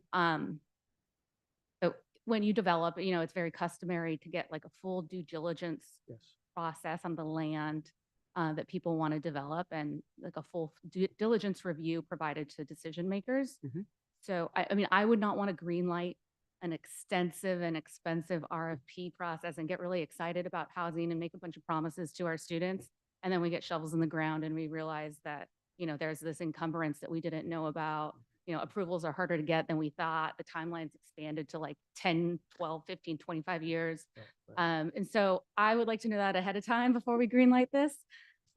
So when you develop, it's very customary to get like a full due diligence Yes. process on the land that people want to develop, and like a full due diligence review provided to decision makers. Mhm. So I mean, I would not want to green light an extensive and expensive RFP process and get really excited about housing and make a bunch of promises to our students. And then we get shovels in the ground and we realize that, there's this encumbrance that we didn't know about. Approvals are harder to get than we thought. The timeline's expanded to like 10, 12, 15, 25 years. Right. And so I would like to know that ahead of time before we greenlight this.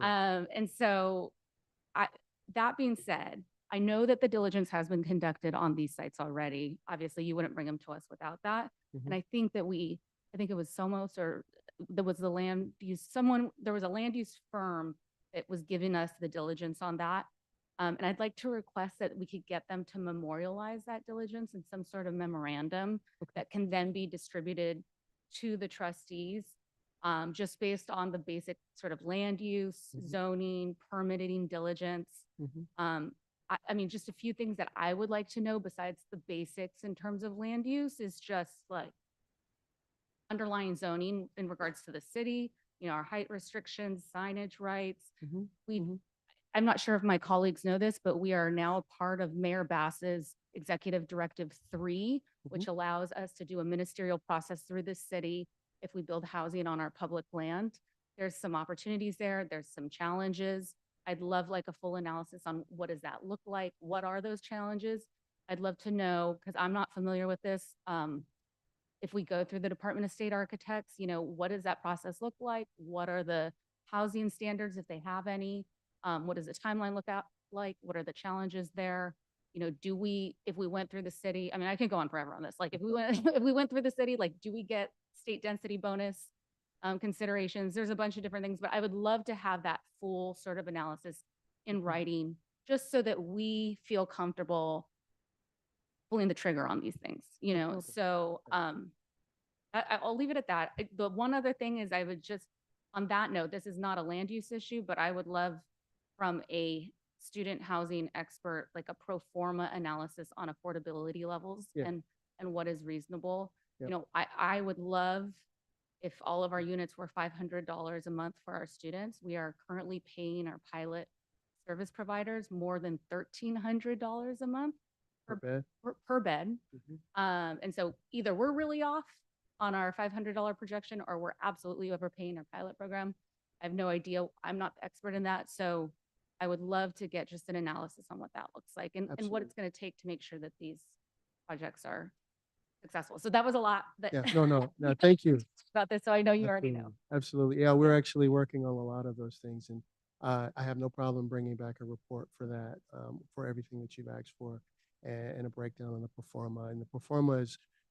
Sure. And so that being said, I know that the diligence has been conducted on these sites already. Obviously, you wouldn't bring them to us without that. Mhm. And I think it was Somos, or there was a land use firm that was giving us the diligence on that. And I'd like to request that we could get them to memorialize that diligence in some sort of memorandum that can then be distributed to the trustees, just based on the basic sort of land use, Mhm. zoning, permitting diligence. Mhm. I mean, just a few things that I would like to know besides the basics in terms of land use is just like underlying zoning in regards to the city, our height restrictions, signage rights. Mhm. We Mhm. I'm not sure if my colleagues know this, but we are now a part of Mayor Bass's Executive Directive 3, which Mhm. allows us to do a ministerial process through the city if we build housing on our public land. There's some opportunities there. There's some challenges. I'd love like a full analysis on what does that look like? What are those challenges? I'd love to know, because I'm not familiar with this. If we go through the Department of State Architects, what does that process look like? What are the housing standards, if they have any? What does the timeline look out like? What are the challenges there? If we went through the city, I mean, I could go on forever on this. Like if we went, if we went through the city, like, do we get state density bonus considerations? There's a bunch of different things, but I would love to have that full sort of analysis in writing, just so that we feel comfortable pulling the trigger on these things, Absolutely. So, I'll leave it at that. The one other thing is on that note, this is not a land use issue, but I would love from a student housing expert, like a pro forma analysis on affordability levels Yeah. and what is reasonable. Yep. I would love if all of our units were $500 a month for our students. We are currently paying our pilot service providers more than $1,300 a month Per bed. per bed. Mhm. And so either we're really off on our $500 projection, or we're absolutely overpaying our pilot program. I have no idea. I'm not the expert in that. So I would love to get just an analysis on what that looks like and what Absolutely. it's going to take to make sure that these projects are successful. So that was a lot that. Yeah, no, thank you. About this, so I know you already know. Absolutely. Yeah, we're actually working on a lot of those things, and I have no problem bringing back a report for that, for everything that you've asked for, and a breakdown on the performa. And the performa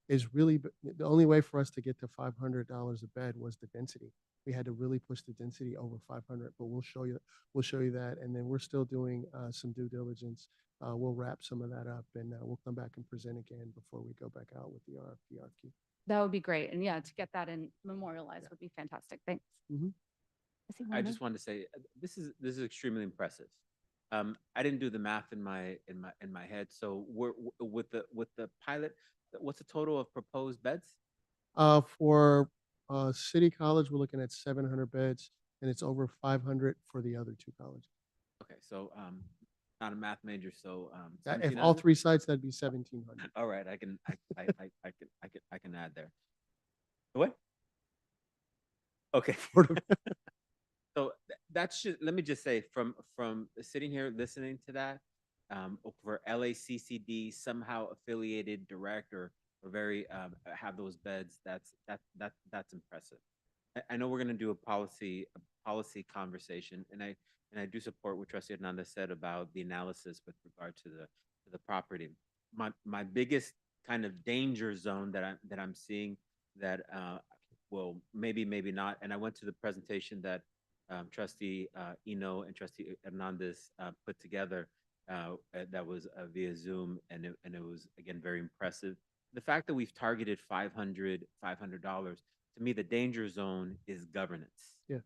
is really the only way for us to get to $500 a bed was the density. We had to really push the density over 500, but we'll show you that, and then we're still doing some due diligence. We'll wrap some of that up, and we'll come back and present again before we go back out with the RFP, RFQ. That would be great. And yeah, to get that in memorialized would be fantastic. Thanks. I just wanted to say, this is extremely impressive. I didn't do the math in my head. So we're with the pilot, what's the total of proposed beds? For City College, we're looking at 700 beds, and it's over 500 for the other two colleges. Okay, so not a math major, so If all 1,700? three sites, that'd be 1,700. All right, I can add there. What? Okay. So that's just, let me just say, from sitting here listening to that, for LACCD somehow affiliated direct or very have those beds, that's impressive. I know we're going to do a policy conversation, and I do support what Trustee Hernandez said about the analysis with regard to the property. My biggest kind of danger zone that I'm seeing that well, maybe not, and I went to the presentation that Trustee Eno and Trustee Hernandez put together that was via Zoom, and it was, again, very impressive. The fact that we've targeted $500, to me, the danger zone is governance. Yes.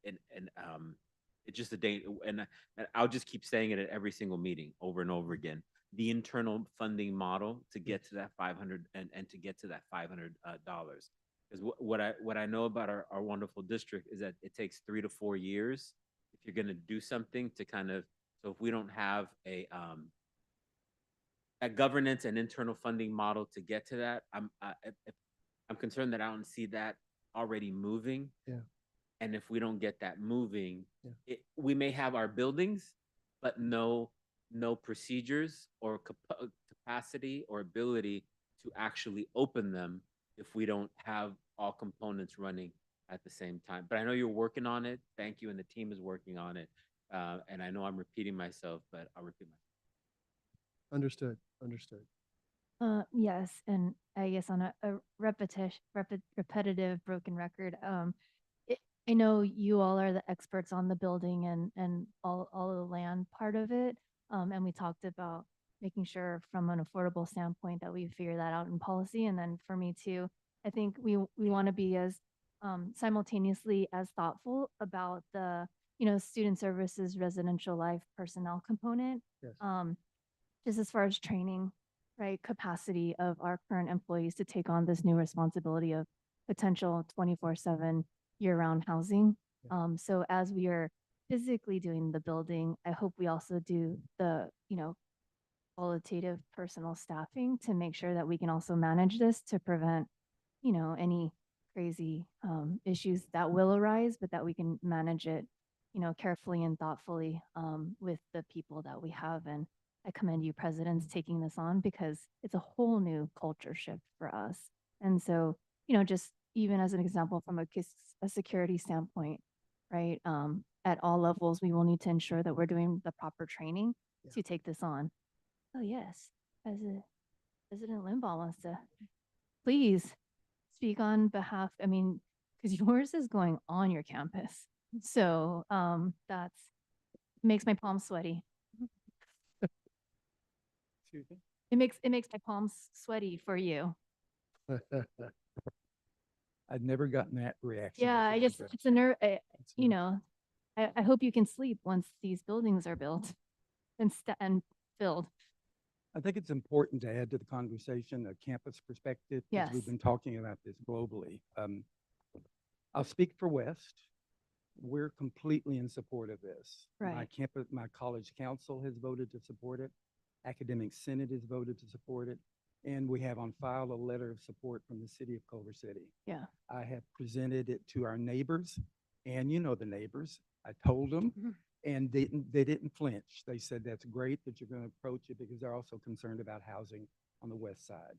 It's just a danger, and I'll just keep saying it at every single meeting over and over again. The internal funding model to get to that 500 and to get to that $500. Because what I know about our wonderful district is that it takes 3 to 4 years if you're going to do something to kind of, so if we don't have a governance and internal funding model to get to that, I'm concerned that I don't see that already moving. Yeah. And if we don't get that moving, Yeah. we may have our buildings, but no procedures or capacity or ability to actually open them if we don't have all components running at the same time. But I know you're working on it. Thank you. And the team is working on it. And I know I'm repeating myself, but I'll repeat myself. Understood. Yes, and I guess on a repetitive broken record, I know you all are the experts on the building and all of the land part of it. And we talked about making sure from an affordable standpoint that we figure that out in policy. And then for me too, I think we want to be as simultaneously as thoughtful about the, student services, residential life personnel component. Yes. Just as far as training, right, capacity of our current employees to take on this new responsibility of potential 24/7 year-round housing. Yeah. So as we are physically doing the building, I hope we also do the, qualitative personal staffing to make sure that we can also manage this to prevent, any crazy issues that will arise, but that we can manage it, carefully and thoughtfully with the people that we have. And I commend you, presidents, taking this on because it's a whole new culture shift for us. And so, just even as an example from a security standpoint, right? At all levels, we will need to ensure that we're doing the proper training to take this on. Oh yes, as President Limbaugh wants to, please speak on behalf. I mean, because yours is going on your campus, so that's makes my palms sweaty. Excuse me? It makes my palms sweaty for you. I've never gotten that reaction. Yeah, I just it's a nerve. I hope you can sleep once these buildings are built and filled. I think it's important to add to the conversation a campus perspective. Because Yes. we've been talking about this globally. I'll speak for West. We're completely in support of this. Right. My college council has voted to support it. Academic Senate has voted to support it. And we have on file a letter of support from the city of Culver City. Yeah. I have presented it to our neighbors, and the neighbors. I told them And they didn't flinch. They said, that's great that you're going to approach it because they're also concerned about housing on the west side.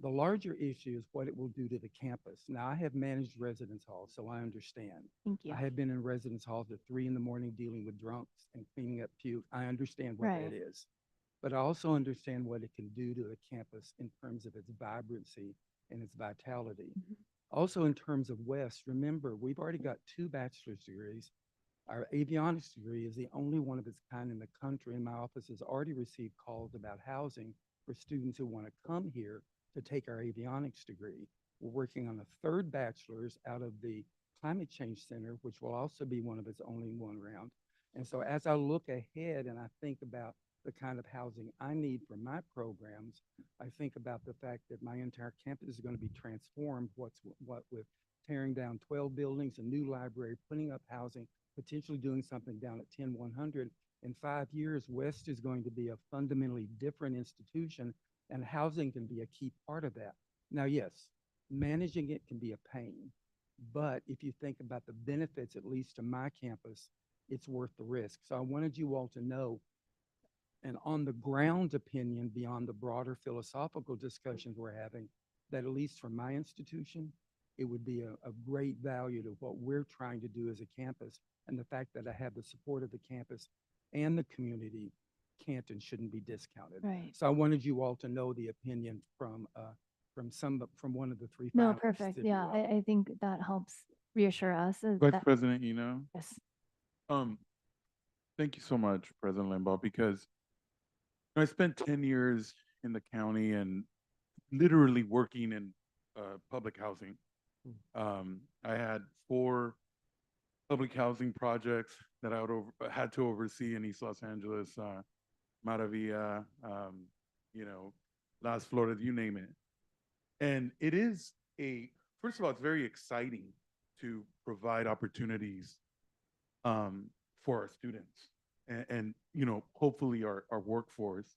The larger issue is what it will do to the campus. Now, I have managed residence halls, so I understand. Thank you. I have been in residence halls at 3 a.m. dealing with drunks and cleaning up puke. I understand what Right. that is. But I also understand what it can do to the campus in terms of its vibrancy and its vitality. Mhm. Also, in terms of West, remember, we've already got 2 bachelor's degrees. Our avionics degree is the only one of its kind in the country, and my office has already received calls about housing for students who want to come here to take our avionics degree. We're working on a 3rd bachelor's out of the Climate Change Center, which will also be one of its only one round. And so as I look ahead and I think about the kind of housing I need for my programs, I think about the fact that my entire campus is going to be transformed, what with tearing down 12 buildings, a new library, putting up housing, potentially doing something down at 10100. In 5 years, West is going to be a fundamentally different institution, and housing can be a key part of that. Now, yes, managing it can be a pain, but if you think about the benefits, at least to my campus, it's worth the risk. So I wanted you all to know an on the ground opinion beyond the broader philosophical discussions we're having, that at least for my institution, it would be a great value to what we're trying to do as a campus. And the fact that I have the support of the campus and the community can't and shouldn't be discounted. Right. So I wanted you all to know the opinion from one of the 3 No, finalists, perfect. if you Yeah, will. I think that helps reassure us. Vice That, President, you know, yes. thank you so much, President Limbaugh, because I spent 10 years in the county and literally working in public housing. I had 4 public housing projects that had to oversee in East Los Angeles, Maravilla, Las Flores, you name it. And it is first of all, it's very exciting to provide opportunities for our students and hopefully our workforce.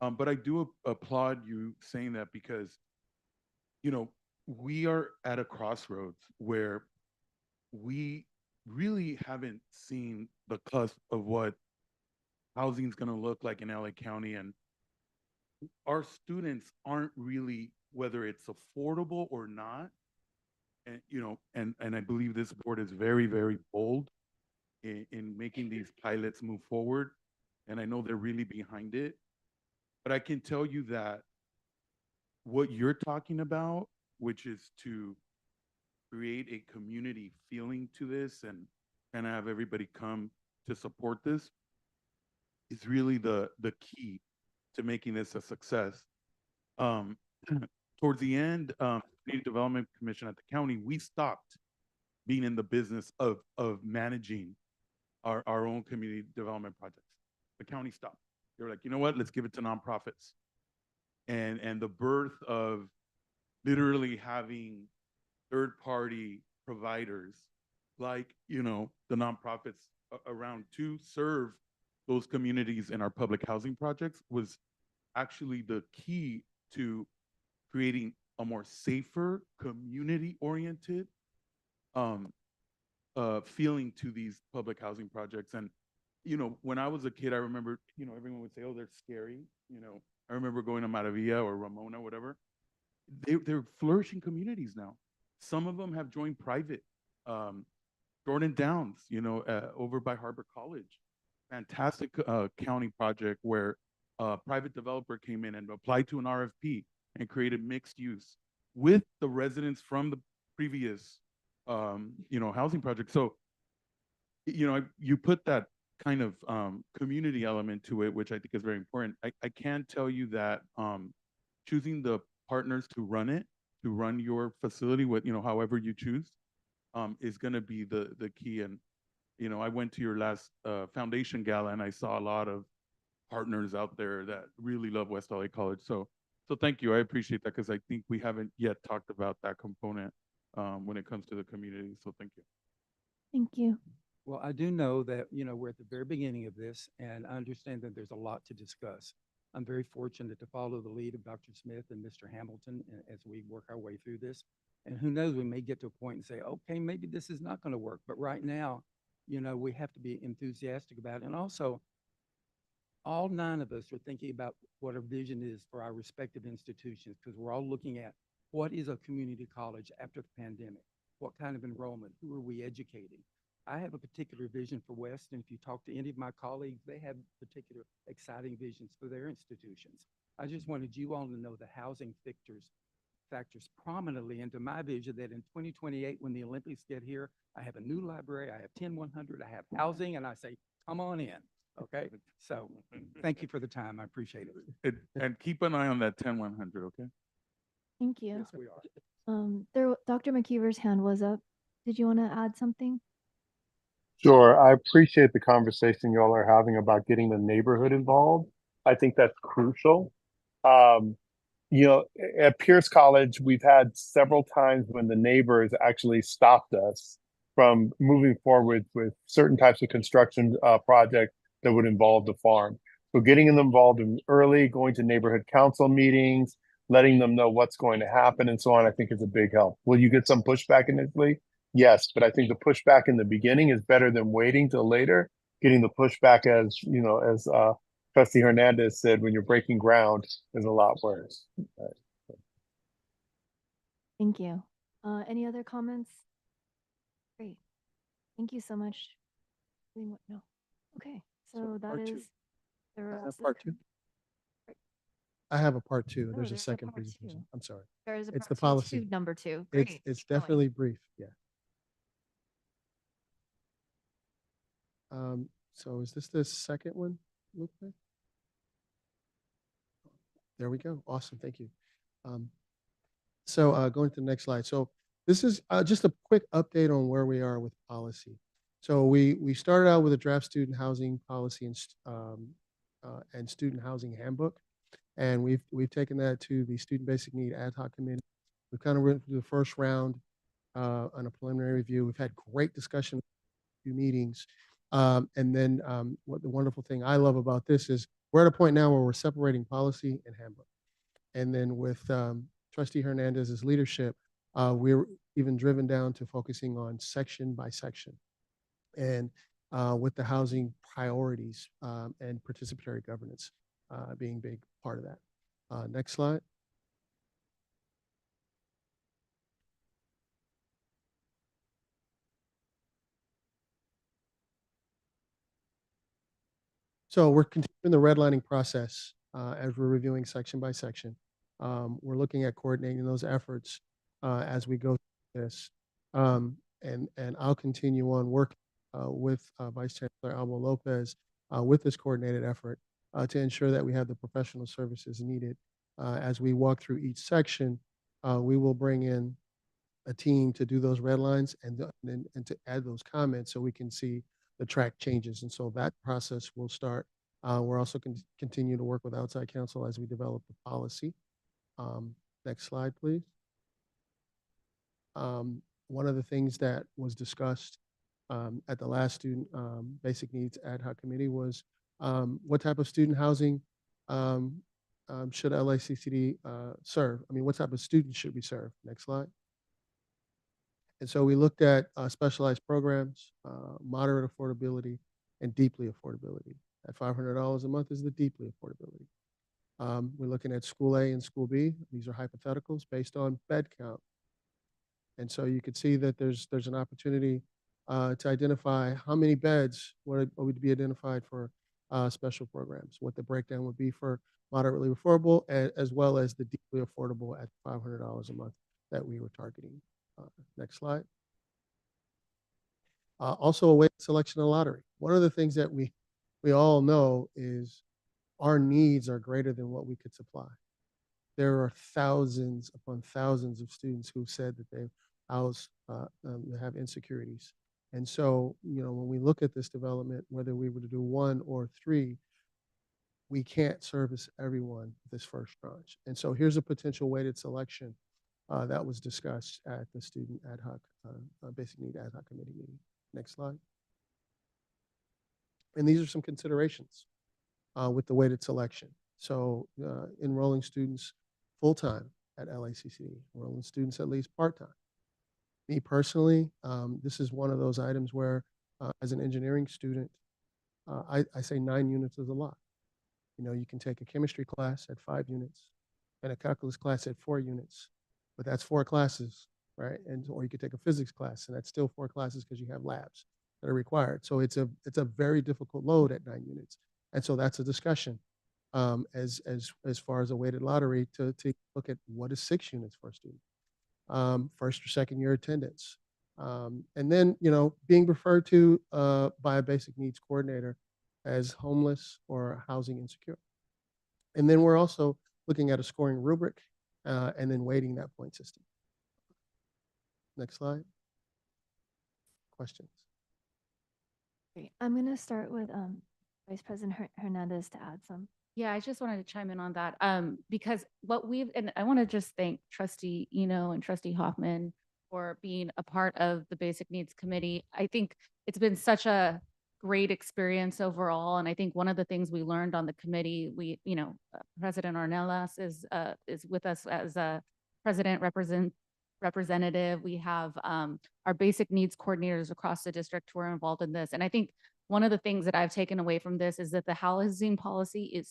But I do applaud you saying that because, we are at a crossroads where we really haven't seen the cusp of what housing is going to look like in LA County. And our students aren't really, whether it's affordable or not. And, and I believe this board is very, very bold in making these pilots move forward. And I know they're really behind it. But I can tell you that what you're talking about, which is to create a community feeling to this and have everybody come to support this, is really the key to making this a success. Towards the end, Community Development Commission at the county, we stopped being in the business of managing our own community development projects. The county stopped. They were like, you know what, let's give it to nonprofits. And the birth of literally having third-party providers like, the nonprofits around to serve those communities in our public housing projects was actually the key to creating a more safer, community-oriented feeling to these public housing projects. And, when I was a kid, I remember, everyone would say, oh, they're scary. I remember going to Maravilla or Ramona, whatever. They're flourishing communities now. Some of them have joined private. Jordan Downs, over by Harbor College. Fantastic county project where a private developer came in and applied to an RFP and created mixed use with the residents from the previous, housing project. So, you put that kind of community element to it, which I think is very important. I can tell you that choosing the partners to run your facility with, however you choose, is going to be the key. And, I went to your last foundation gala and I saw a lot of partners out there that really love West LA College. So thank you. I appreciate that because I think we haven't yet talked about that component when it comes to the community. So thank you. Thank you. Well, I do know that, we're at the very beginning of this, and I understand that there's a lot to discuss. I'm very fortunate to follow the lead of Dr. Smith and Mr. Hamilton as we work our way through this. And who knows, we may get to a point and say, okay, maybe this is not going to work. But right now, we have to be enthusiastic about it. And also, all 9 of us are thinking about what our vision is for our respective institutions, because we're all looking at what is a community college after the pandemic? What kind of enrollment? Who are we educating? I have a particular vision for West, and if you talk to any of my colleagues, they have particular exciting visions for their institutions. I just wanted you all to know the housing factors prominently into my vision that in 2028, when the Olympics get here, I have a new library, I have 10100, I have housing, and I say, come on in. Okay, so thank you for the time. I appreciate it. And keep an eye on that 10100, okay? Thank you. Yes, we are. Dr. McKeever's hand was up. Did you want to add something? Sure. I appreciate the conversation y'all are having about getting the neighborhood involved. I think that's crucial. Um, at Pierce College, we've had several times when the neighbors actually stopped us from moving forward with certain types of construction projects that would involve the farm. So getting them involved in early, going to neighborhood council meetings, letting them know what's going to happen and so on, I think is a big help. Will you get some pushback initially? Yes, but I think the pushback in the beginning is better than waiting till later. Getting the pushback, as Trustee Hernandez said, when you're breaking ground is a lot worse. Thank you. Any other comments? Great. Thank you so much. No. Okay, so that part two. is the I have rest of part the- 2. I have a part 2. Oh, There's a there's a second part presentation. 2. I'm sorry. There is a It's part the two policy. to number 2. It's Great. it's keep going. definitely brief. Yeah. So is this the second one, Lupe? There we go. Awesome. Thank you. Going to the next slide. So this is just a quick update on where we are with policy. So we started out with a draft student housing policy and student housing handbook, and we've taken that to the student basic need ad hoc committee. We've kind of went through the first round on a preliminary review. We've had great discussion, few meetings, and then what the wonderful thing I love about this is we're at a point now where we're separating policy and handbook. And then with Trustee Hernandez's leadership, we're even driven down to focusing on section by section. And with the housing priorities and participatory governance being a big part of that. Next slide. So we're continuing the redlining process as we're reviewing section by section. We're looking at coordinating those efforts as we go through this. And I'll continue on working with Vice Chancellor Albo Lopez with this coordinated effort to ensure that we have the professional services needed. As we walk through each section, we will bring in a team to do those red lines and to add those comments so we can see the track changes. And so that process will start. We're also continue to work with outside counsel as we develop the policy. Next slide, please. One of the things that was discussed at the last student basic needs ad hoc committee was what type of student housing should LACCD serve? I mean, what type of students should we serve? Next slide. And so we looked at specialized programs, moderate affordability, and deeply affordability. At $500 a month is the deeply affordability. We're looking at school A and school B. These are hypotheticals based on bed count. And so you could see that there's an opportunity to identify how many beds would be identified for special programs, what the breakdown would be for moderately affordable, as well as the deeply affordable at $500 a month that we were targeting. Next slide. Also, a way selection and lottery. One of the things that we all know is our needs are greater than what we could supply. There are thousands upon thousands of students who said that they have insecurities. And so, when we look at this development, whether we were to do 1 or 3, we can't service everyone this first tranche. And so here's a potential weighted selection that was discussed at the student ad hoc, basic need ad hoc committee meeting. Next slide. And these are some considerations with the weighted selection. So enrolling students full-time at LACCD, enrolling students at least part-time. Me personally, this is one of those items where As an engineering student, I say 9 units is a lot. You know, you can take a chemistry class at 5 units and a calculus class at 4 units, but that's 4 classes, right? And or you could take a physics class and that's still 4 classes because you have labs that are required. So it's a very difficult load at 9 units, and so that's a discussion as far as a weighted lottery to look at what is 6 units for a student, first or second year attendance. And then, you know, being referred to by a basic needs coordinator as homeless or housing insecure. And then we're also looking at a scoring rubric and then weighting that point system. Next slide. Questions? Great. I'm going to start with Vice President Hernandez to add some. Yeah, I just wanted to chime in on that, because what we've, and I want to just thank Trustee Eno and Trustee Hoffman for being a part of the Basic Needs Committee. I think it's been such a great experience overall, and I think one of the things we learned on the committee, President Ornelas is with us as a representative. We have our basic needs coordinators across the district who are involved in this, and I think one of the things that I've taken away from this is that the housing policy is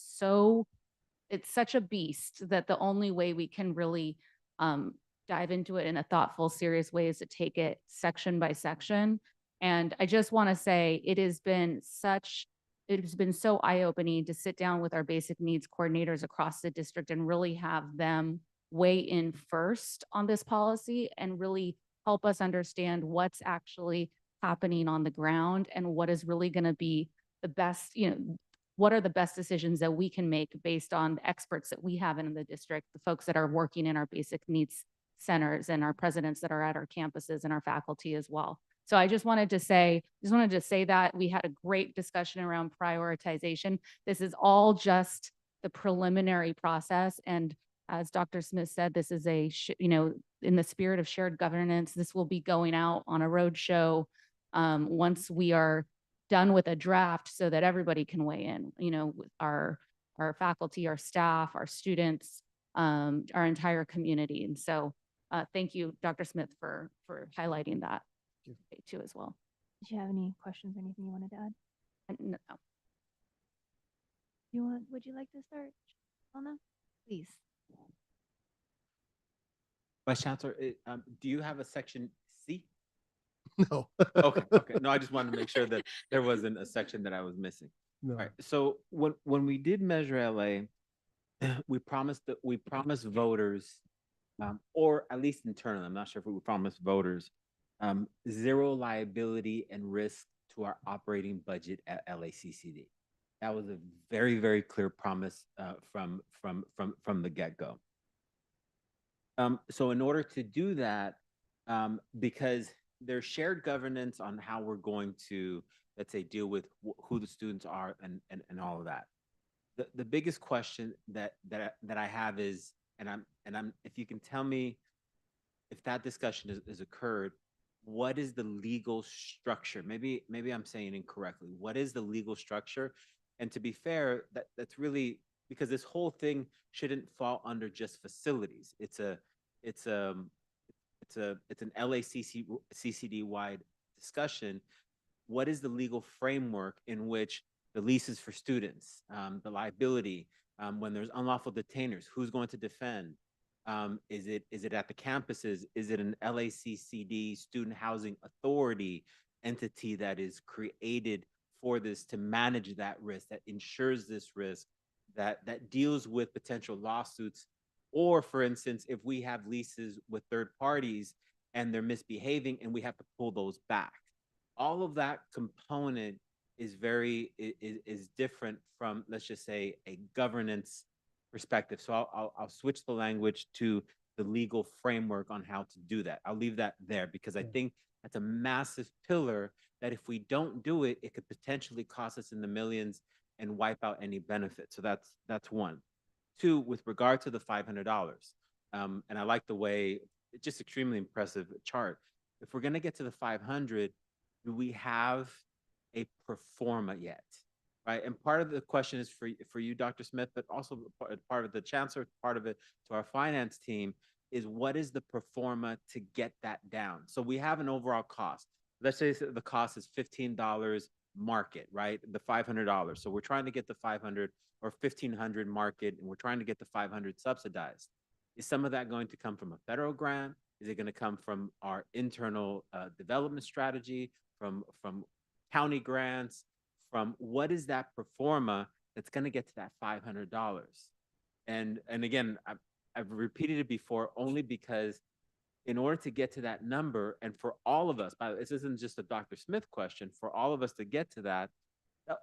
it's such a beast that the only way we can really dive into it in a thoughtful, serious way is to take it section by section. And I just want to say it has been so eye-opening to sit down with our basic needs coordinators across the district and really have them weigh in first on this policy and really help us understand what's actually happening on the ground and what is really going to be the best, what are the best decisions that we can make based on the experts that we have in the district, the folks that are working in our basic needs centers and our presidents that are at our campuses and our faculty as well. So I just wanted to say that we had a great discussion around prioritization. This is all just the preliminary process. And as Dr. Smith said, this is in the spirit of shared governance, this will be going out on a roadshow once we are done with a draft so that everybody can weigh in, with our faculty, our staff, our students, our entire community. And so thank you, Dr. Smith, for highlighting that too as well. Did you have any questions or anything you wanted to add? No. Would you like to start, Anna? Please. Vice Chancellor, do you have a section C? No. Okay. No, I just wanted to make sure that there wasn't a section that I was missing. No. All right. So when we did Measure LA, we promised voters, or at least internally, I'm not sure if we promised voters, zero liability and risk to our operating budget at LACCD. That was a very, very clear promise from the get-go. So in order to do that, because there's shared governance on how we're going to, let's say, deal with who the students are and all of that. The biggest question that I have is, and I'm if you can tell me if that discussion has occurred, what is the legal structure? Maybe I'm saying incorrectly. What is the legal structure? And to be fair, that's really because this whole thing shouldn't fall under just facilities. It's an LACCD wide discussion. What is the legal framework in which the leases for students, the liability, when there's unlawful detainers, who's going to defend? Is it at the campuses? Is it an LACCD student housing authority entity that is created for this to manage that risk, that ensures this risk, that deals with potential lawsuits? Or for instance, if we have leases with third parties and they're misbehaving and we have to pull those back, all of that component is different from, let's just say, a governance perspective. So I'll switch the language to the legal framework on how to do that. I'll leave that there because I think that's a massive pillar that if we don't do it, it could potentially cost us in the millions and wipe out any benefit. So that's one. Two, with regard to the $500, and I like the way, it's just extremely impressive chart. If we're gonna get to the 500, do we have a pro forma yet? Right, and part of the question is for you, Dr. Smith, but also part of the chancellor, part of it to our finance team is what is the pro forma to get that down? So we have an overall cost. let's say the cost is $15 market, right? The $500. So we're trying to get the 500 or 1,500 market, and we're trying to get the 500 subsidized. Is some of that going to come from a federal grant? Is it going to come from our internal development strategy, from county grants, from what is that performa that's going to get to that $500? And again, I've repeated it before only because in order to get to that number, and for all of us, this isn't just a Dr. Smith question, for all of us to get to that,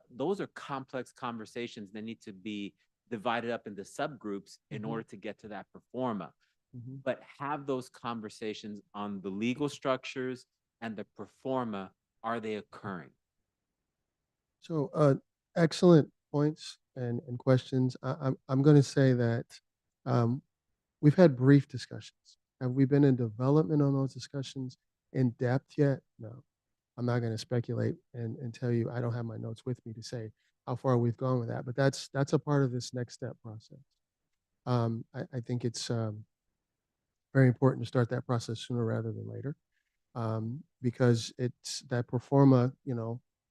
those are complex conversations that need to be divided up into subgroups in order to get to that performa. But have those conversations on the legal structures and the performa, are they occurring? So, excellent points and questions. I'm going to say that um, we've had brief discussions. Have we been in development on those discussions in depth yet? No. I'm not going to speculate and tell you I don't have my notes with me to say how far we've gone with that, but that's a part of this next step process. I think it's very important to start that process sooner rather than later, because it's that performa,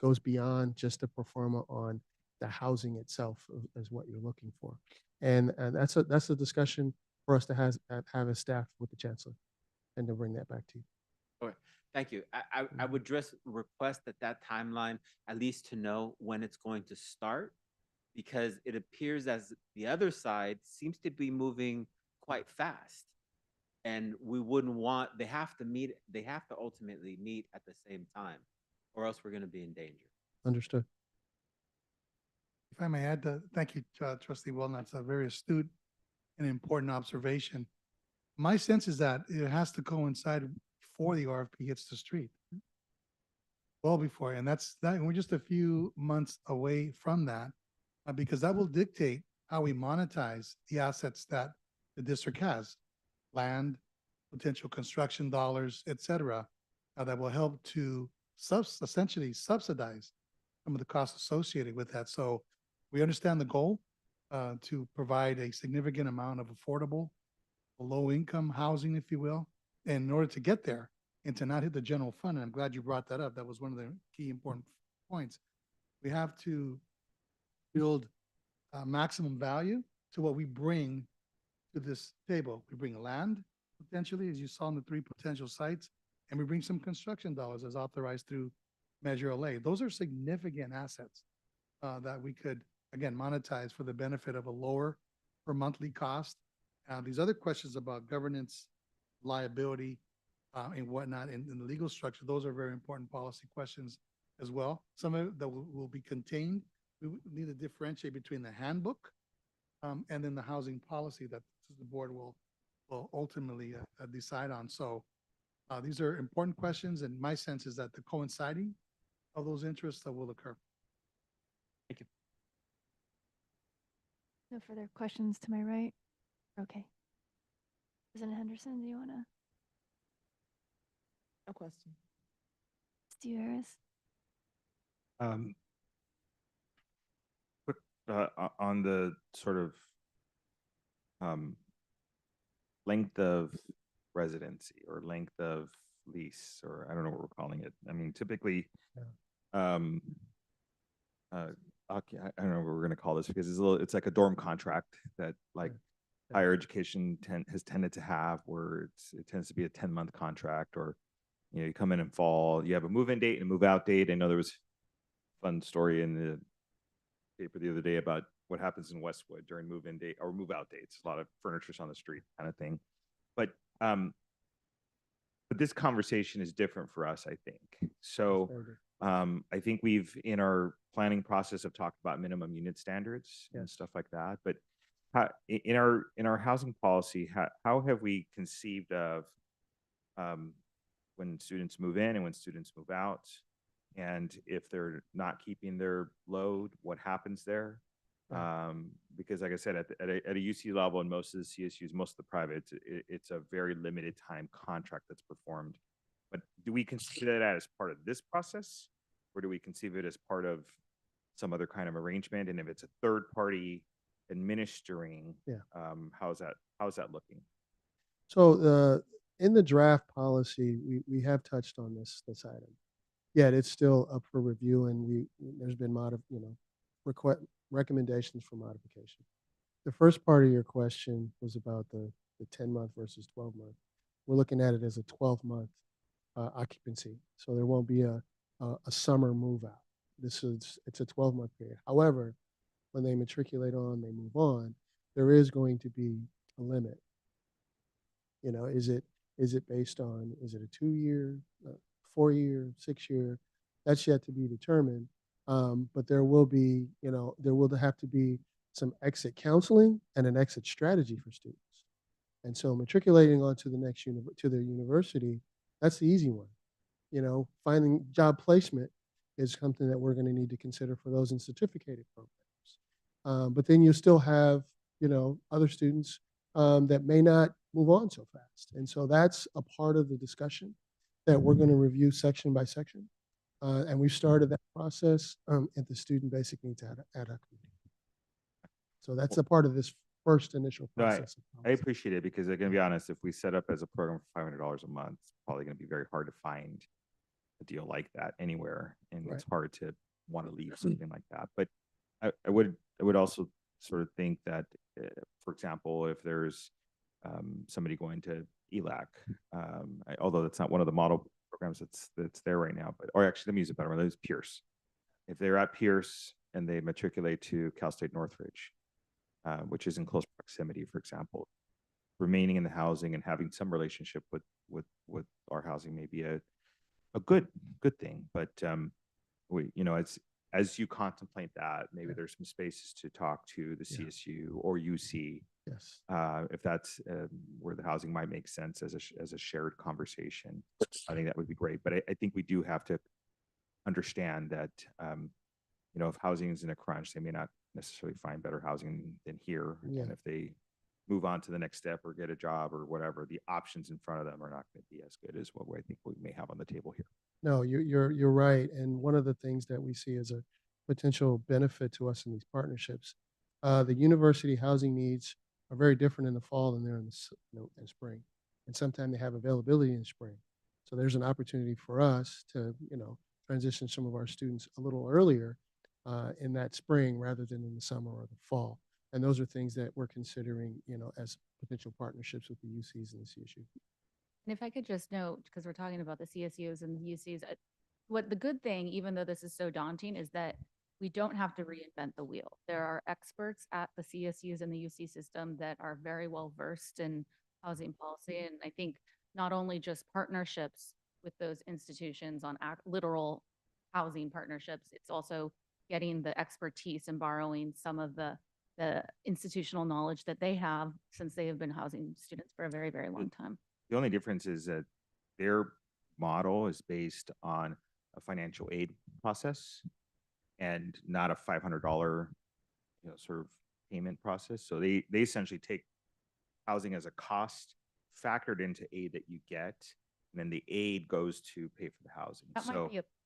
goes beyond just a performa on the housing itself as what you're looking for, and that's a discussion for us to have as staff with the chancellor, and to bring that back to you. Okay, thank you. I would just request that timeline, at least to know when it's going to start, because it appears as the other side seems to be moving quite fast. And we wouldn't want, they have to ultimately meet at the same time, or else we're going to be in danger. Understood. If I may add, thank you, Trustee Walden. That's a very astute and important observation. My sense is that it has to coincide before the RFP hits the street. Well before, and we're just a few months away from that, because that will dictate how we monetize the assets that the district has, land, potential construction dollars, et cetera, that will help to essentially subsidize some of the costs associated with that. So we understand the goal to provide a significant amount of affordable, low-income housing, if you will. And in order to get there and to not hit the general fund, and I'm glad you brought that up, that was one of the key important points, we have to build maximum value to what we bring to this table. We bring land, potentially, as you saw in the 3 potential sites, and we bring some construction dollars as authorized through Measure LA. Those are significant assets that we could, again, monetize for the benefit of a lower per monthly cost. These other questions about governance, liability, and whatnot in the legal structure, those are very important policy questions as well. Some of it that will be contained. We need to differentiate between the handbook and then the housing policy that the board will ultimately decide on. So these are important questions, and my sense is that the coinciding of those interests will occur. Thank you. No further questions to my right? Okay. President Henderson, do you want to? No question. Steve Harris? Quick, on the sort of length of residency or length of lease, or I don't know what we're calling it. I mean, typically, I don't know what we're going to call this, because it's like a dorm contract that like higher education has tended to have, where it tends to be a 10-month contract, or you come in fall, you have a move-in date and a move-out date. I know there was a fun story in the paper the other day about what happens in Westwood during move-in date or move-out dates. A lot of furniture's on the street, kind of thing. But this conversation is different for us, I think. So I think we've, in our planning process, have talked about minimum unit standards and stuff like that. But in our housing policy, how have we conceived of when students move in and when students move out, and if they're not keeping their load, what happens there? Because like I said, at a UC level and most of the CSUs, most of the private, it's a very limited time contract that's performed. But do we consider that as part of this process, or do we conceive it as part of some other kind of arrangement? And if it's a third party administering, how's that looking? So in the draft policy, we have touched on this item. yet it's still up for review, and there's been recommendations for modification. The first part of your question was about the 10-month versus 12-month. We're looking at it as a 12-month occupancy, so there won't be a summer move out. It's a 12-month period. However, when they matriculate on, they move on, there is going to be a limit. Is it based on, is it a 2-year, 4-year, 6-year? That's yet to be determined. But there will be, there will have to be some exit counseling and an exit strategy for students. And so matriculating onto the next to their university, that's the easy one. Finding job placement is something that we're going to need to consider for those in certificated programs. But then you still have, other students that may not move on so fast. And so that's a part of the discussion that we're going to review section by section. And we've started that process at the Student Basic Needs Ad Hoc Committee. So that's a part of this first initial No, process. I appreciate it because I'm going to be honest, if we set up as a program for $500 a month, it's probably going to be very hard to find a deal like that anywhere. And it's hard to want to leave something like that. But I would also sort of think that, for example, if there's somebody going to ELAC, although that's not one of the model programs that's there right now, or actually let me use a better one, it's Pierce. If they're at Pierce and they matriculate to Cal State Northridge, which is in close proximity, for example, remaining in the housing and having some relationship with our housing may be a good thing. But as you contemplate that, maybe there's some spaces to talk to the CSU or UC. Yes. If that's where the housing might make sense as a shared conversation, I think that would be great. But I think we do have to understand that, if housing is in a crunch, they may not necessarily find better housing than here. Yeah. And if they move on to the next step or get a job or whatever, the options in front of them are not going to be as good as what I think we may have on the table here. No, you're right. And one of the things that we see as a potential benefit to us in these partnerships, the university housing needs are very different in the fall than they're in in spring. And sometimes they have availability in spring. So there's an opportunity for us to, transition some of our students a little earlier in that spring rather than in the summer or the fall. And those are things that we're considering, as potential partnerships with the UCs and the CSU. And if I could just note, because we're talking about the CSUs and the UCs, what the good thing, even though this is so daunting, is that we don't have to reinvent the wheel. There are experts at the CSUs and the UC system that are very well versed in housing policy. And I think not only just partnerships with those institutions on literal housing partnerships, it's also getting the expertise and borrowing some of the institutional knowledge that they have since they have been housing students for a very, very long time. The only difference is that their model is based on a financial aid process and not a $500, sort of payment process. So they essentially take housing as a cost factored into aid that you get, and then the aid goes to pay for the housing.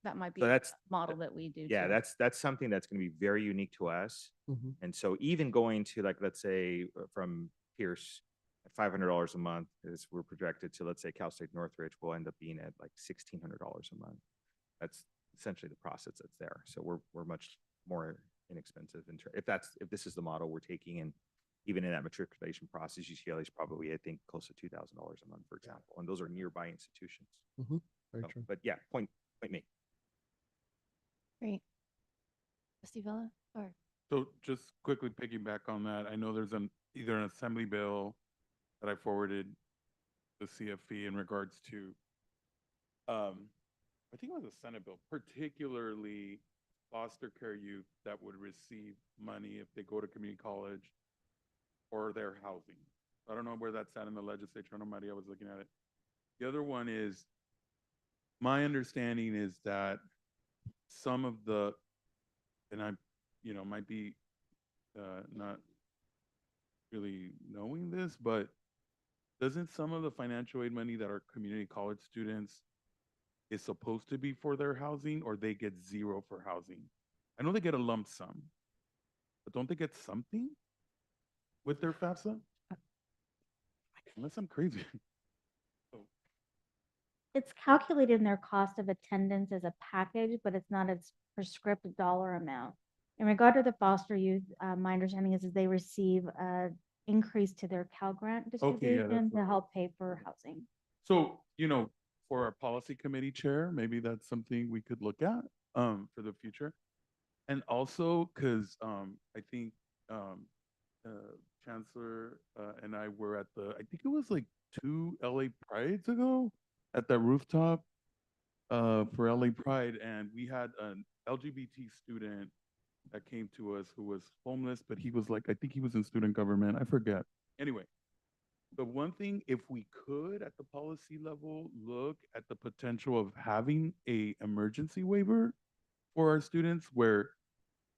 That might be so a that's model that we do. Yeah, too. that's something that's going to be very unique to us. Mhm. And so even going to, like, let's say from Pierce at $500 a month, as we're projected to, let's say Cal State Northridge will end up being at like $1,600 a month. That's essentially the process that's there. So we're much more inexpensive if this is the model we're taking. And even in that matriculation process, UCLA is probably, I think, close to $2,000 a month, for example. And those are nearby institutions. Very So, true. but yeah, point made. Great. Trustee Vella, or So just quickly piggyback on that, I know there's either an assembly bill that I forwarded the CFP in regards to, I think it was a Senate bill, particularly foster care youth that would receive money if they go to community college or their housing. I don't know where that's at in the legislature. I know Maria was looking at it. The other one is, my understanding is that some of the, and I, might be not really knowing this, but doesn't some of the financial aid money that our community college students is supposed to be for their housing, or they get zero for housing? I know they get a lump sum, but don't they get something with their FAFSA? Unless I'm crazy. it's calculated in their cost of attendance as a package, but it's not a prescriptive dollar amount. In regard to the foster youth, my understanding is they receive a increase to their Cal Grant Okay, yeah, that's distribution to what- help pay for housing. So, for our policy committee chair, maybe that's something we could look at, for the future. And also, cause, I think, Chancellor, and I were at I think it was like 2 LA Prides ago at that rooftop, for LA Pride, and we had an LGBT student that came to us who was homeless, but he was like, I think he was in student government. I forget. Anyway, the one thing, if we could at the policy level look at the potential of having a emergency waiver for our students, where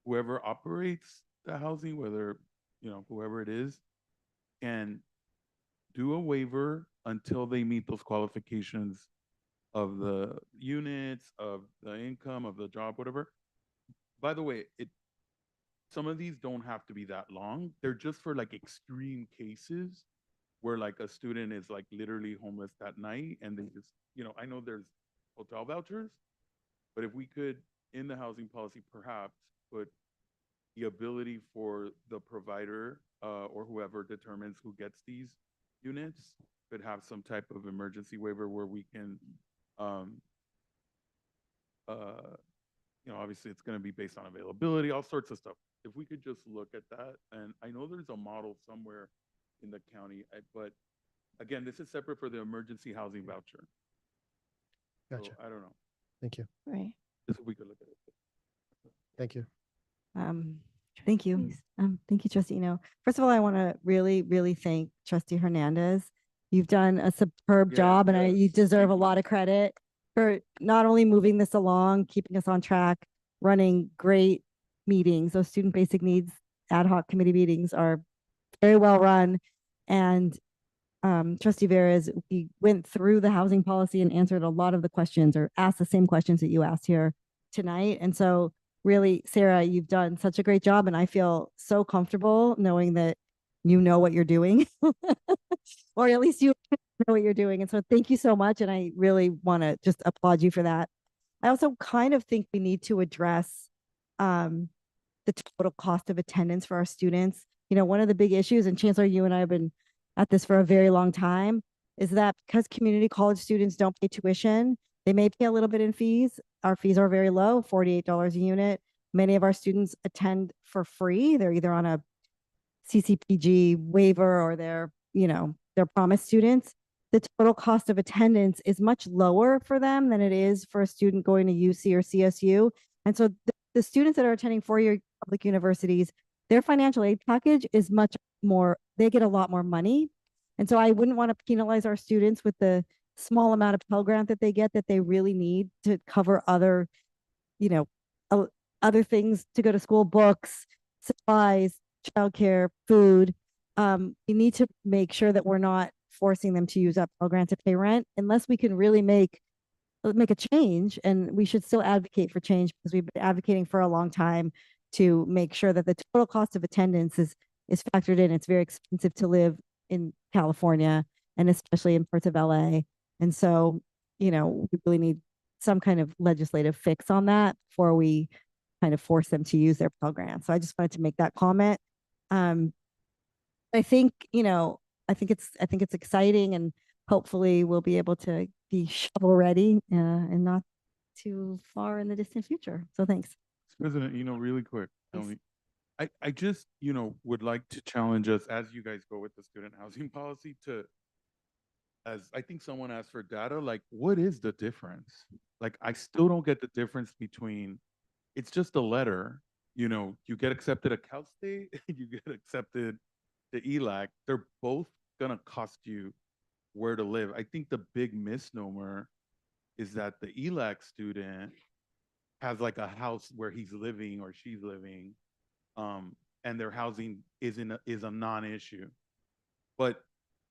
whoever operates the housing, whether whoever it is, can do a waiver until they meet those qualifications of the units, of the income, of the job, whatever. By the way, some of these don't have to be that long. They're just for like extreme cases where like a student is like literally homeless that night and they just, I know there's hotel vouchers, but if we could, in the housing policy, perhaps put the ability for the provider, or whoever determines who gets these units, could have some type of emergency waiver where we can, obviously it's going to be based on availability, all sorts of stuff. If we could just look at that, and I know there's a model somewhere in the county, but again, this is separate for the emergency housing voucher. Gotcha. So I don't know. Thank you. Right. Just if we could look at it. Thank you. Thank you. Please. Thank you, Trustee Eno. First of all, I want to really, really thank Trustee Hernandez. You've done a superb Yes, job, and you yes. deserve a Thank you. lot of credit for not only moving this along, keeping us on track, running great meetings. Those student basic needs ad hoc committee meetings are very well run. And Trustee Veras, we went through the housing policy and answered a lot of the questions, or asked the same questions that you asked here tonight. And so really, Sarah, you've done such a great job, and I feel so comfortable knowing that you know what you're doing, or at least you know what you're doing. And so thank you so much. And I really want to just applaud you for that. I also kind of think we need to address the total cost of attendance for our students. One of the big issues, and Chancellor, you and I have been at this for a very long time, is that because community college students don't pay tuition, they may pay a little bit in fees. Our fees are very low, $48 a unit. Many of our students attend for free. They're either on a CCPG waiver or they're promised students. The total cost of attendance is much lower for them than it is for a student going to UC or CSU. And so the students that are attending four-year public universities, their financial aid package is much more, they get a lot more money. And so I wouldn't want to penalize our students with the small amount of Pell Grant that they get that they really need to cover other, other things to go to school, books, supplies, childcare, food. We need to make sure that we're not forcing them to use up Pell Grant to pay rent unless we can really make a change. And we should still advocate for change because we've been advocating for a long time to make sure that the total cost of attendance is factored in. It's very expensive to live in California and especially in parts of LA. And so, we really need some kind of legislative fix on that before we kind of force them to use their Pell Grant. So I just wanted to make that comment. I think it's exciting, and hopefully we'll be able to be shovel ready and not too far in the distant future. So thanks. President, really quick, tell Please. me, I just, would like to challenge us as you guys go with the student housing policy as I think someone asked for data, like, what is the difference? Like, I still don't get the difference between, it's just a letter, you get accepted at Cal State, you get accepted to ELAC, they're both gonna cost you where to live. I think the big misnomer is that the ELAC student has like a house where he's living or she's living, and their housing is a non-issue. But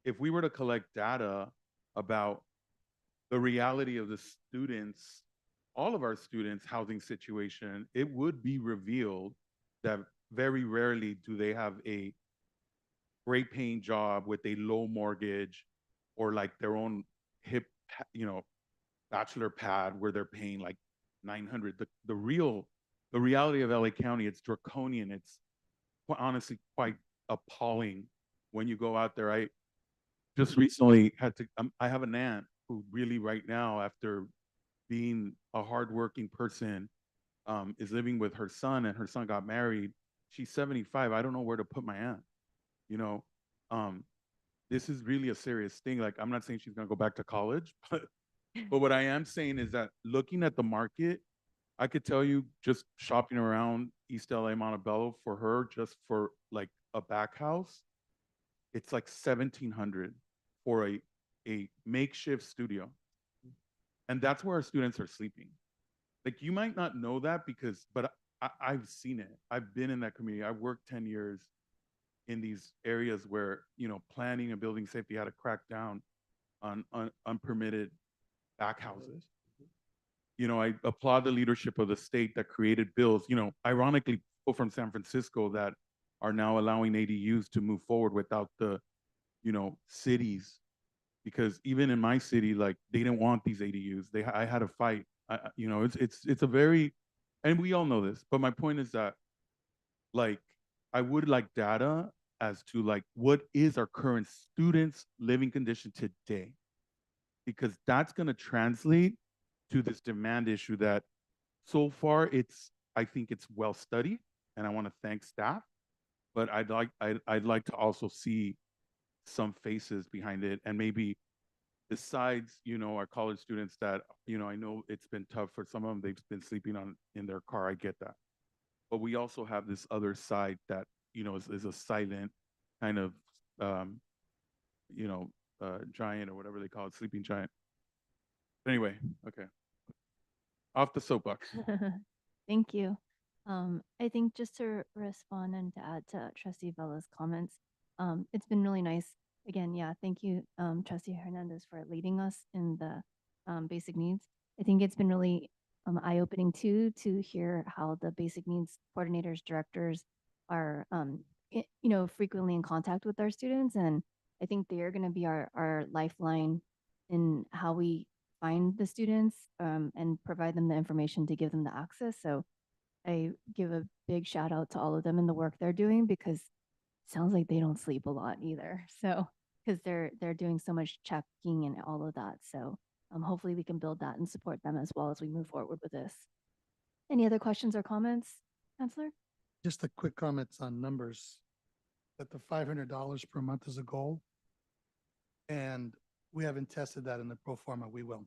if we were to collect data about the reality of the students, all of our students' housing situation, it would be revealed that very rarely do they have a great paying job with a low mortgage or like their own hip, bachelor pad where they're paying like 900. The reality of LA County, it's draconian. It's honestly quite appalling when you go out there. I just recently had to, I have an aunt who really right now, after being a hardworking person, is living with her son, and her son got married. She's 75. I don't know where to put my aunt, you know? Um, this is really a serious thing. Like, I'm not saying she's gonna go back to college, but what I am saying is that looking at the market, I could tell you just shopping around East LA, Montebello for her, just for like a back house, it's like 1,700 for a makeshift studio. And that's where our students are sleeping. Like, you might not know that but I've seen it. I've been in that community. I worked 10 years in these areas where, planning and building safety had to crack down on unpermitted back houses. I applaud the leadership of the state that created bills, ironically, people from San Francisco that are now allowing ADUs to move forward without the, cities. Because even in my city, like, they didn't want these ADUs. I had to fight. It's a very, and we all know this, but my point is that, like, I would like data as to, like, what is our current students' living condition today? Because that's going to translate to this demand issue that so far I think it's well studied, and I want to thank staff, but I'd like to also see some faces behind it, and maybe besides, our college students that, I know it's been tough for some of them, they've been sleeping in their car. I get that. But we also have this other side that, is a silent kind of, giant, or whatever they call it, sleeping giant. Anyway, okay. Off the soapbox. Thank you. I think just to respond and to add to Trustee Vella's comments, it's been really nice. Again, yeah, thank you, Trustee Hernandez, for leading us in the basic needs. I think it's been really eye-opening too to hear how the basic needs coordinators, directors are, frequently in contact with our students, and I think they are going to be our lifeline in how we find the students and provide them the information to give them the access. So I give a big shout out to all of them in the work they're doing, because it sounds like they don't sleep a lot either. So because they're doing so much checking and all of that. So hopefully we can build that and support them as well as we move forward with this. Any other questions or comments, Counselor? Just a quick comments on numbers, that the $500 per month is a goal. And we haven't tested that in the pro forma. We will.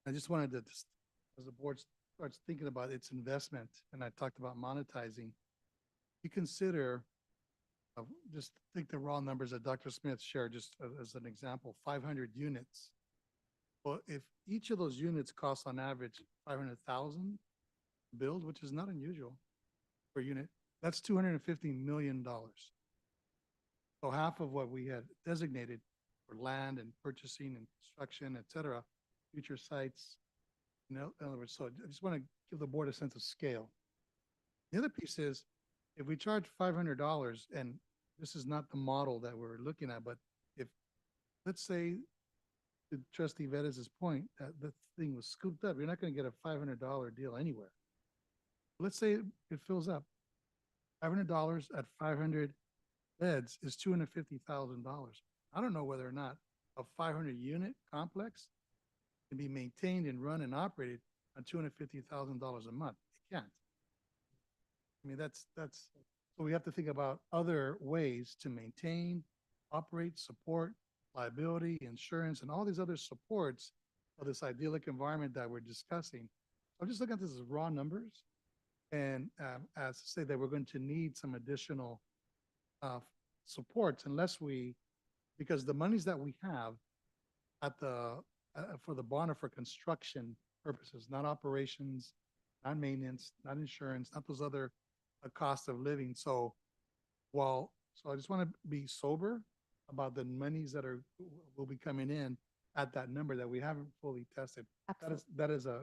I just wanted to, just as the board starts thinking about its investment, and I talked about monetizing, you consider, just think the raw numbers that Dr. Smith shared, just as an example, 500 units. Well, if each of those units costs on average 500,000 to build, which is not unusual per unit, that's $250 million. So half of what we had designated for land and purchasing and construction, et cetera, future sites, in other words, so I just want to give the board a sense of scale. The other piece is, if we charge $500, and this is not the model that we're looking at, but if, let's say, to Trustee Vettis's point, that the thing was scooped up, you're not going to get a $500 deal anywhere. Let's say it fills up. $500 at 500 beds is $250,000. I don't know whether or not a 500 unit complex can be maintained and run and operated on $250,000 a month. It can't. I mean, that's, so we have to think about other ways to maintain, operate, support, liability, insurance, and all these other supports of this idyllic environment that we're discussing. I'm just looking at this as raw numbers, and as to say that we're going to need some additional supports because the monies that we have at for the bond are for construction purposes, not operations, not maintenance, not insurance, not those other costs of living. So I just want to be sober about the monies that will be coming in at that number that we haven't fully tested. Absolutely. That is a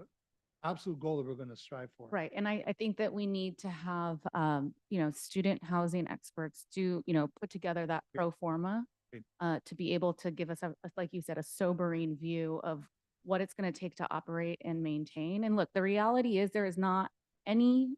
absolute goal that we're going to strive for. Right. And I think that we need to have, student housing experts put together that pro forma Great. to be able to give us, like you said, a sobering view of what it's going to take to operate and maintain. And look, the reality is there is not any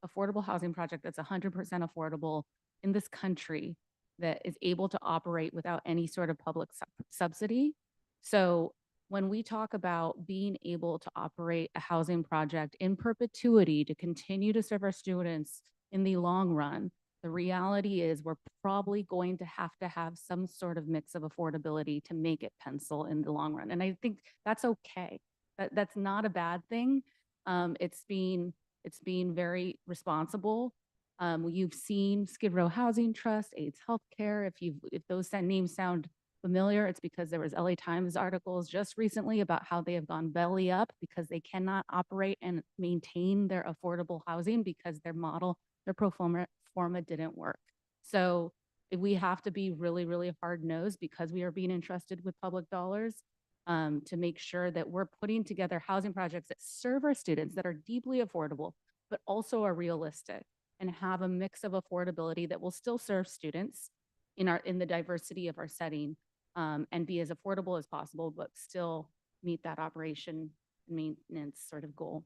affordable housing project that's 100% affordable in this country that is able to operate without any sort of public subsidy. So when we talk about being able to operate a housing project in perpetuity to continue to serve our students in the long run, the reality is we're probably going to have some sort of mix of affordability to make it pencil in the long run. And I think that's okay. That's not a bad thing. It's being very responsible. You've seen Skid Row Housing Trust, AIDS Healthcare. If those names sound familiar, it's because there was LA Times articles just recently about how they have gone belly up because they cannot operate and maintain their affordable housing because their model, their pro forma didn't work. So we have to be really, really hard nosed because we are being entrusted with public dollars to make sure that we're putting together housing projects that serve our students, that are deeply affordable, but also are realistic and have a mix of affordability that will still serve students in the diversity of our setting, and be as affordable as possible, but still meet that operation and maintenance sort of goal.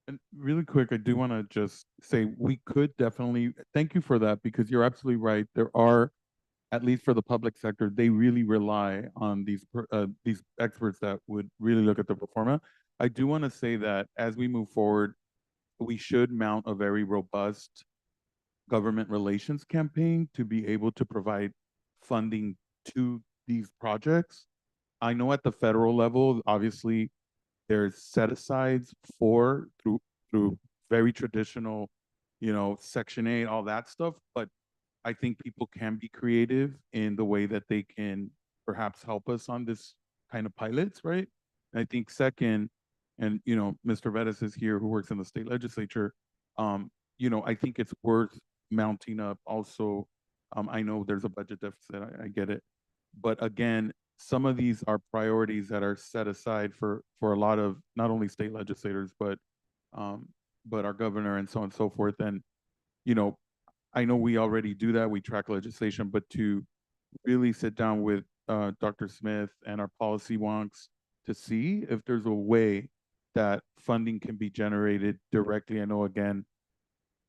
And really quick, I do want to just say we could definitely thank you for that because you're absolutely right. There are, at least for the public sector, they really rely on these experts that would really look at the performa. I do want to say that as we move forward, we should mount a very robust government relations campaign to be able to provide funding to these projects. I know at the federal level, obviously, there's set asides for through very traditional, Section 8, all that stuff. But I think people can be creative in the way that they can perhaps help us on this kind of pilots, right? And I think second, and Mr. Vettis is here who works in the state legislature. I think it's worth mounting up also. I know there's a budget deficit, I get it. But again, some of these are priorities that are set aside for a lot of not only state legislators, but our governor and so on and so forth. And, I know we already do that. We track legislation, but to really sit down with Dr. Smith and our policy wonks to see if there's a way that funding can be generated directly. I know, again,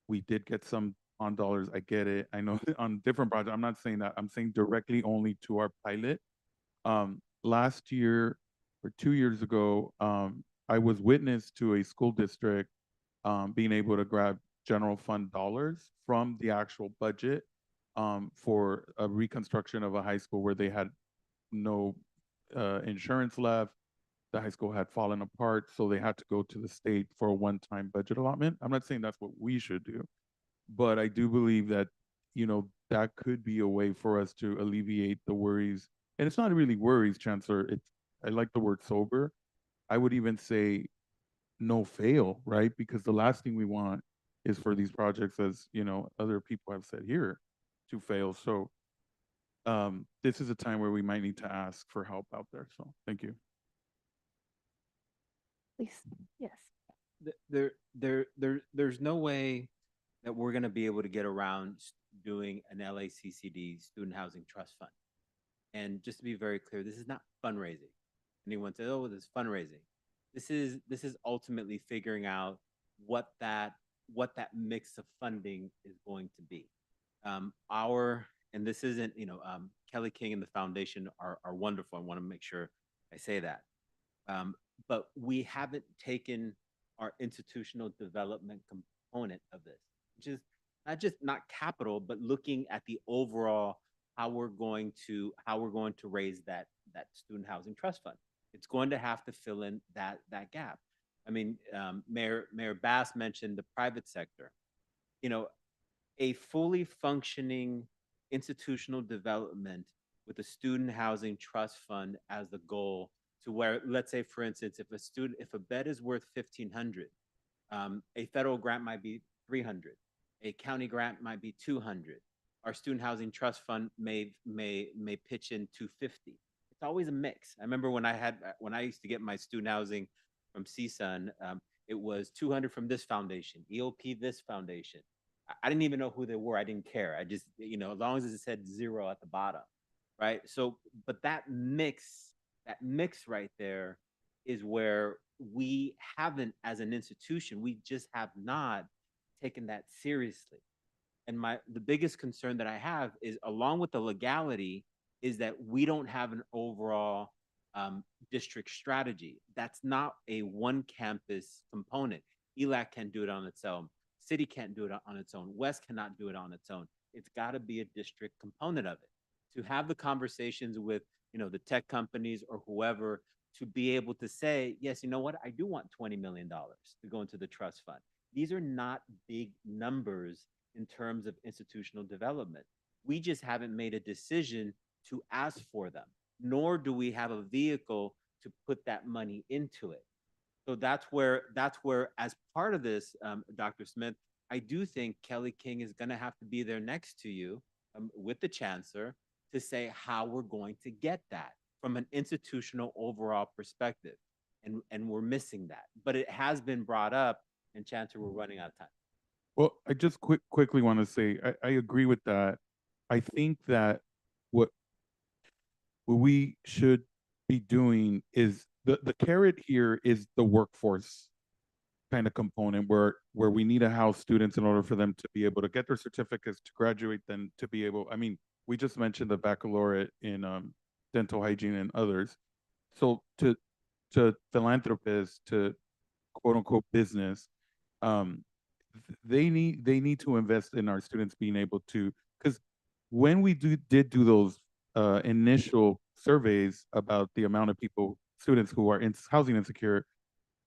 we did get some on dollars. I get it. I know on different projects. I'm not saying that. I'm saying directly only to our pilot. Last year or 2 years ago, I was witness to a school district being able to grab general fund dollars from the actual budget for a reconstruction of a high school where they had no insurance left. The high school had fallen apart, so they had to go to the state for a one-time budget allotment. I'm not saying that's what we should do, but I do believe that, that could be a way for us to alleviate the worries. And it's not really worries, Chancellor. I like the word sober. I would even say no fail, right? Because the last thing we want is for these projects, as other people have said here, to fail. So this is a time where we might need to ask for help out there. So thank you. Please, yes. There's no way that we're going to be able to get around doing an LACCD student housing trust fund. And just to be very clear, this is not fundraising. Anyone says, "Oh, this is fundraising." This is ultimately figuring out what that mix of funding is going to be. And this isn't, Kelly King and the foundation are wonderful. I want to make sure I say that. But we haven't taken our institutional development component of this, which is not capital, but looking at the overall how we're going to raise that student housing trust fund. It's going to have to fill in that gap. I mean, Mayor Bass mentioned the private sector. A fully functioning institutional development with a student housing trust fund as the goal, to where, let's say, for instance, if a bed is worth 1,500, a federal grant might be 300, a county grant might be 200. Our student housing trust fund may pitch in 250. It's always a mix. I remember when I used to get my student housing from CSUN, it was 200 from this foundation, EOP this foundation. I didn't even know who they were. I didn't care. I just, as long as it said zero at the bottom, right? So, but that mix right there is where we haven't, as an institution, we just have not taken that seriously. And the biggest concern that I have is, along with the legality, is that we don't have an overall district strategy. That's not a one campus component. ELAC can't do it on its own. City can't do it on its own. West cannot do it on its own. It's got to be a district component of it. To have the conversations with, the tech companies or whoever, to be able to say, yes, you know what, I do want $20 million to go into the trust fund. These are not big numbers in terms of institutional development. We just haven't made a decision to ask for them, nor do we have a vehicle to put that money into it. So that's where, as part of this, Dr. Smith, I do think Kelly King is going to have to be there next to you with the chancellor to say how we're going to get that from an institutional overall perspective. And we're missing that, but it has been brought up, and Chancellor, we're running out of time. Well, I just quickly want to say I agree with that. I think that what we should be doing is the carrot here is the workforce kind of component where we need to house students in order for them to be able to get their certificates, to graduate, then to be able, I mean, we just mentioned the baccalaureate in dental hygiene and others. So to philanthropists, to quote unquote business, they need to invest in our students being able to, because when we did do those initial surveys about the amount of students who are housing insecure,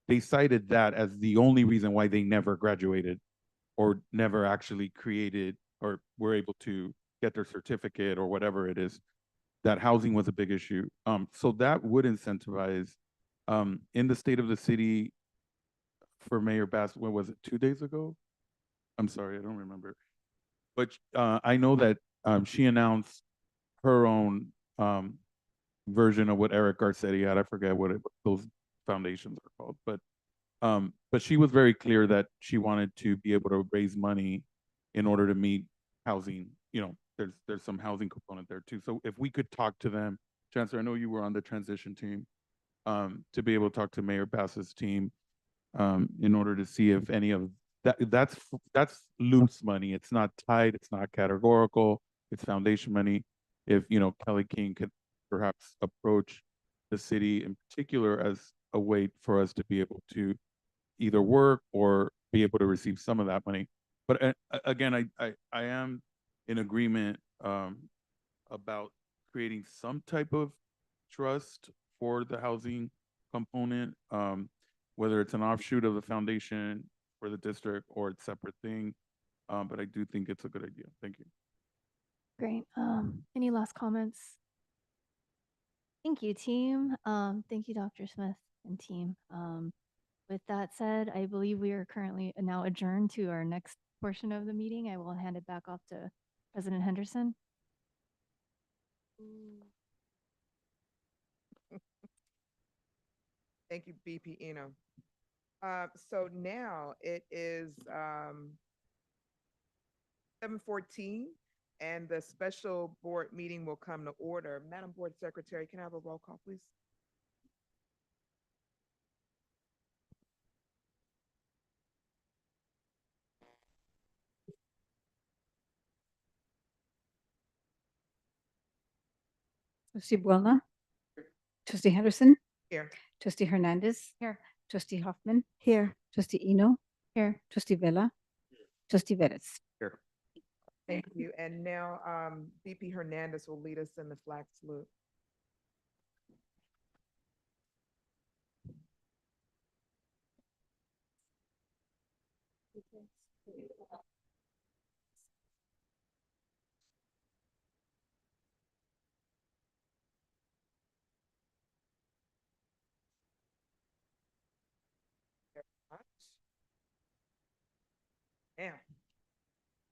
they cited that as the only reason why they never graduated or never actually created or were able to get their certificate or whatever it is, that housing was a big issue. So that would incentivize in the state of the city for Mayor Bass, when was it, 2 days ago? I'm sorry, I don't remember. But I know that she announced her own version of what Eric Garcetti had. I forget what those foundations are called, but she was very clear that she wanted to be able to raise money in order to meet housing. There's some housing component there too. So if we could talk to them, Chancellor, I know you were on the transition team, to be able to talk to Mayor Bass's team in order to see if any of that's loose money. It's not tied, it's not categorical, it's foundation money. If Kelly King could perhaps approach the city in particular as a way for us to be able to either work or be able to receive some of that money. But again, I am in agreement about creating some type of trust for the housing component, whether it's an offshoot of the foundation for the district or it's a separate thing. But I do think it's a good idea. Thank you. Great. Any last comments? Thank you, team. Thank you, Dr. Smith and team. With that said, I believe we are currently now adjourned to our next portion of the meeting. I will hand it back off to President Henderson. Thank you, BP Eno. So now it is 7:14, and the special board meeting will come to order. Madam Board Secretary, can I have a roll call, please? Trustee Boulna, Trustee Henderson, Here. Trustee Hernandez, Here. Trustee Hoffman, Here. Trustee Eno, Here. Trustee Vella, Trustee Vettis. Here. Thank you. And now VP Hernandez will lead us in the flag salute. Now,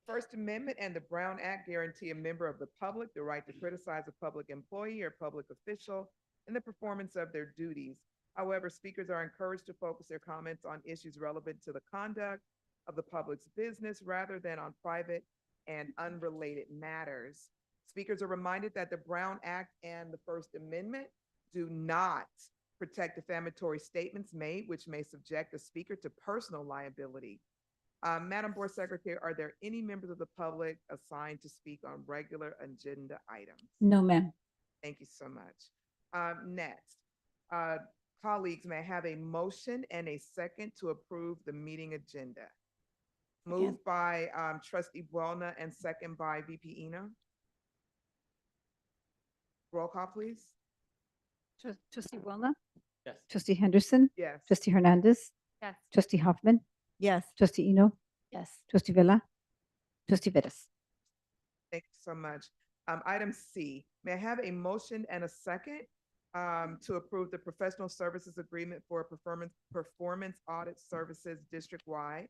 First Amendment and the Brown Act guarantee a member of the public the right to criticize a public employee or public official in the performance of their duties. However, speakers are encouraged to focus their comments on issues relevant to the conduct of the public's business rather than on private and unrelated matters. Speakers are reminded that the Brown Act and the First Amendment do not protect defamatory statements made which may subject the speaker to personal liability. Madam Board Secretary, are there any members of the public assigned to speak on regular agenda items? No, ma'am. Thank you so much. Next, colleagues, may I have a motion and a second to approve the meeting agenda? Moved by Trustee Buona and second by VP Eno. Roll call, please. Trustee Boulna, Yes. Trustee Henderson, Yes. Trustee Hernandez, Yes. Trustee Hoffman, Yes. Trustee Eno, Yes. Trustee Villa, Trustee Vettis. Thank you so much. Item C, may I have a motion and a second to approve the professional services agreement for performance audit services district-wide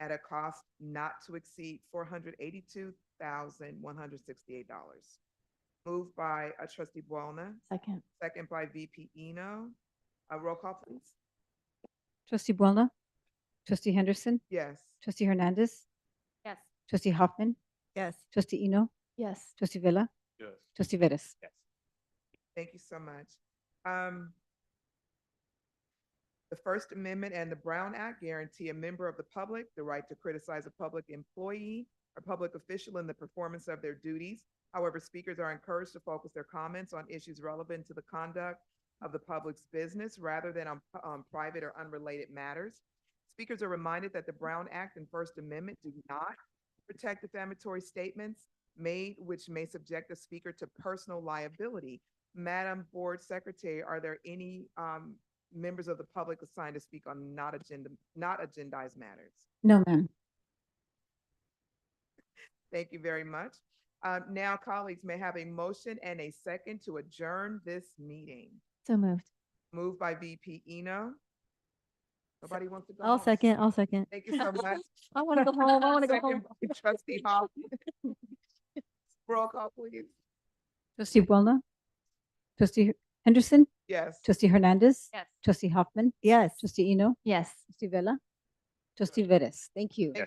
at a cost not to exceed $482,168. Moved by Trustee Buona, Second. second by VP Eno. Roll call, please. Trustee Boulna, Trustee Henderson, Yes. Trustee Hernandez, Yes. Trustee Hoffman, Yes. Trustee Eno, Yes. Trustee Villa, Yes. Trustee Vettis. Thank you so much. The First Amendment and the Brown Act guarantee a member of the public the right to criticize a public employee or public official in the performance of their duties. However, speakers are encouraged to focus their comments on issues relevant to the conduct of the public's business rather than on private or unrelated matters. Speakers are reminded that the Brown Act and First Amendment do not protect defamatory statements made which may subject a speaker to personal liability. Madam Board Secretary, are there any members of the public assigned to speak on not agendized matters? No, ma'am. Thank you very much. Now, colleagues, may I have a motion and a second to adjourn this meeting. So moved. Moved by VP Eno. Nobody wants to go I'll home? second, I'll second. Thank you so much. I want to go home. I want to go Second home. by Trustee Hoffman. Roll call, please. Trustee Boulna, Trustee Henderson, Yes. Trustee Hernandez, Yes. Trustee Hoffman, Yes. Trustee Eno, Yes. Trustee Villa, Trustee Vettis. Thank you. Thank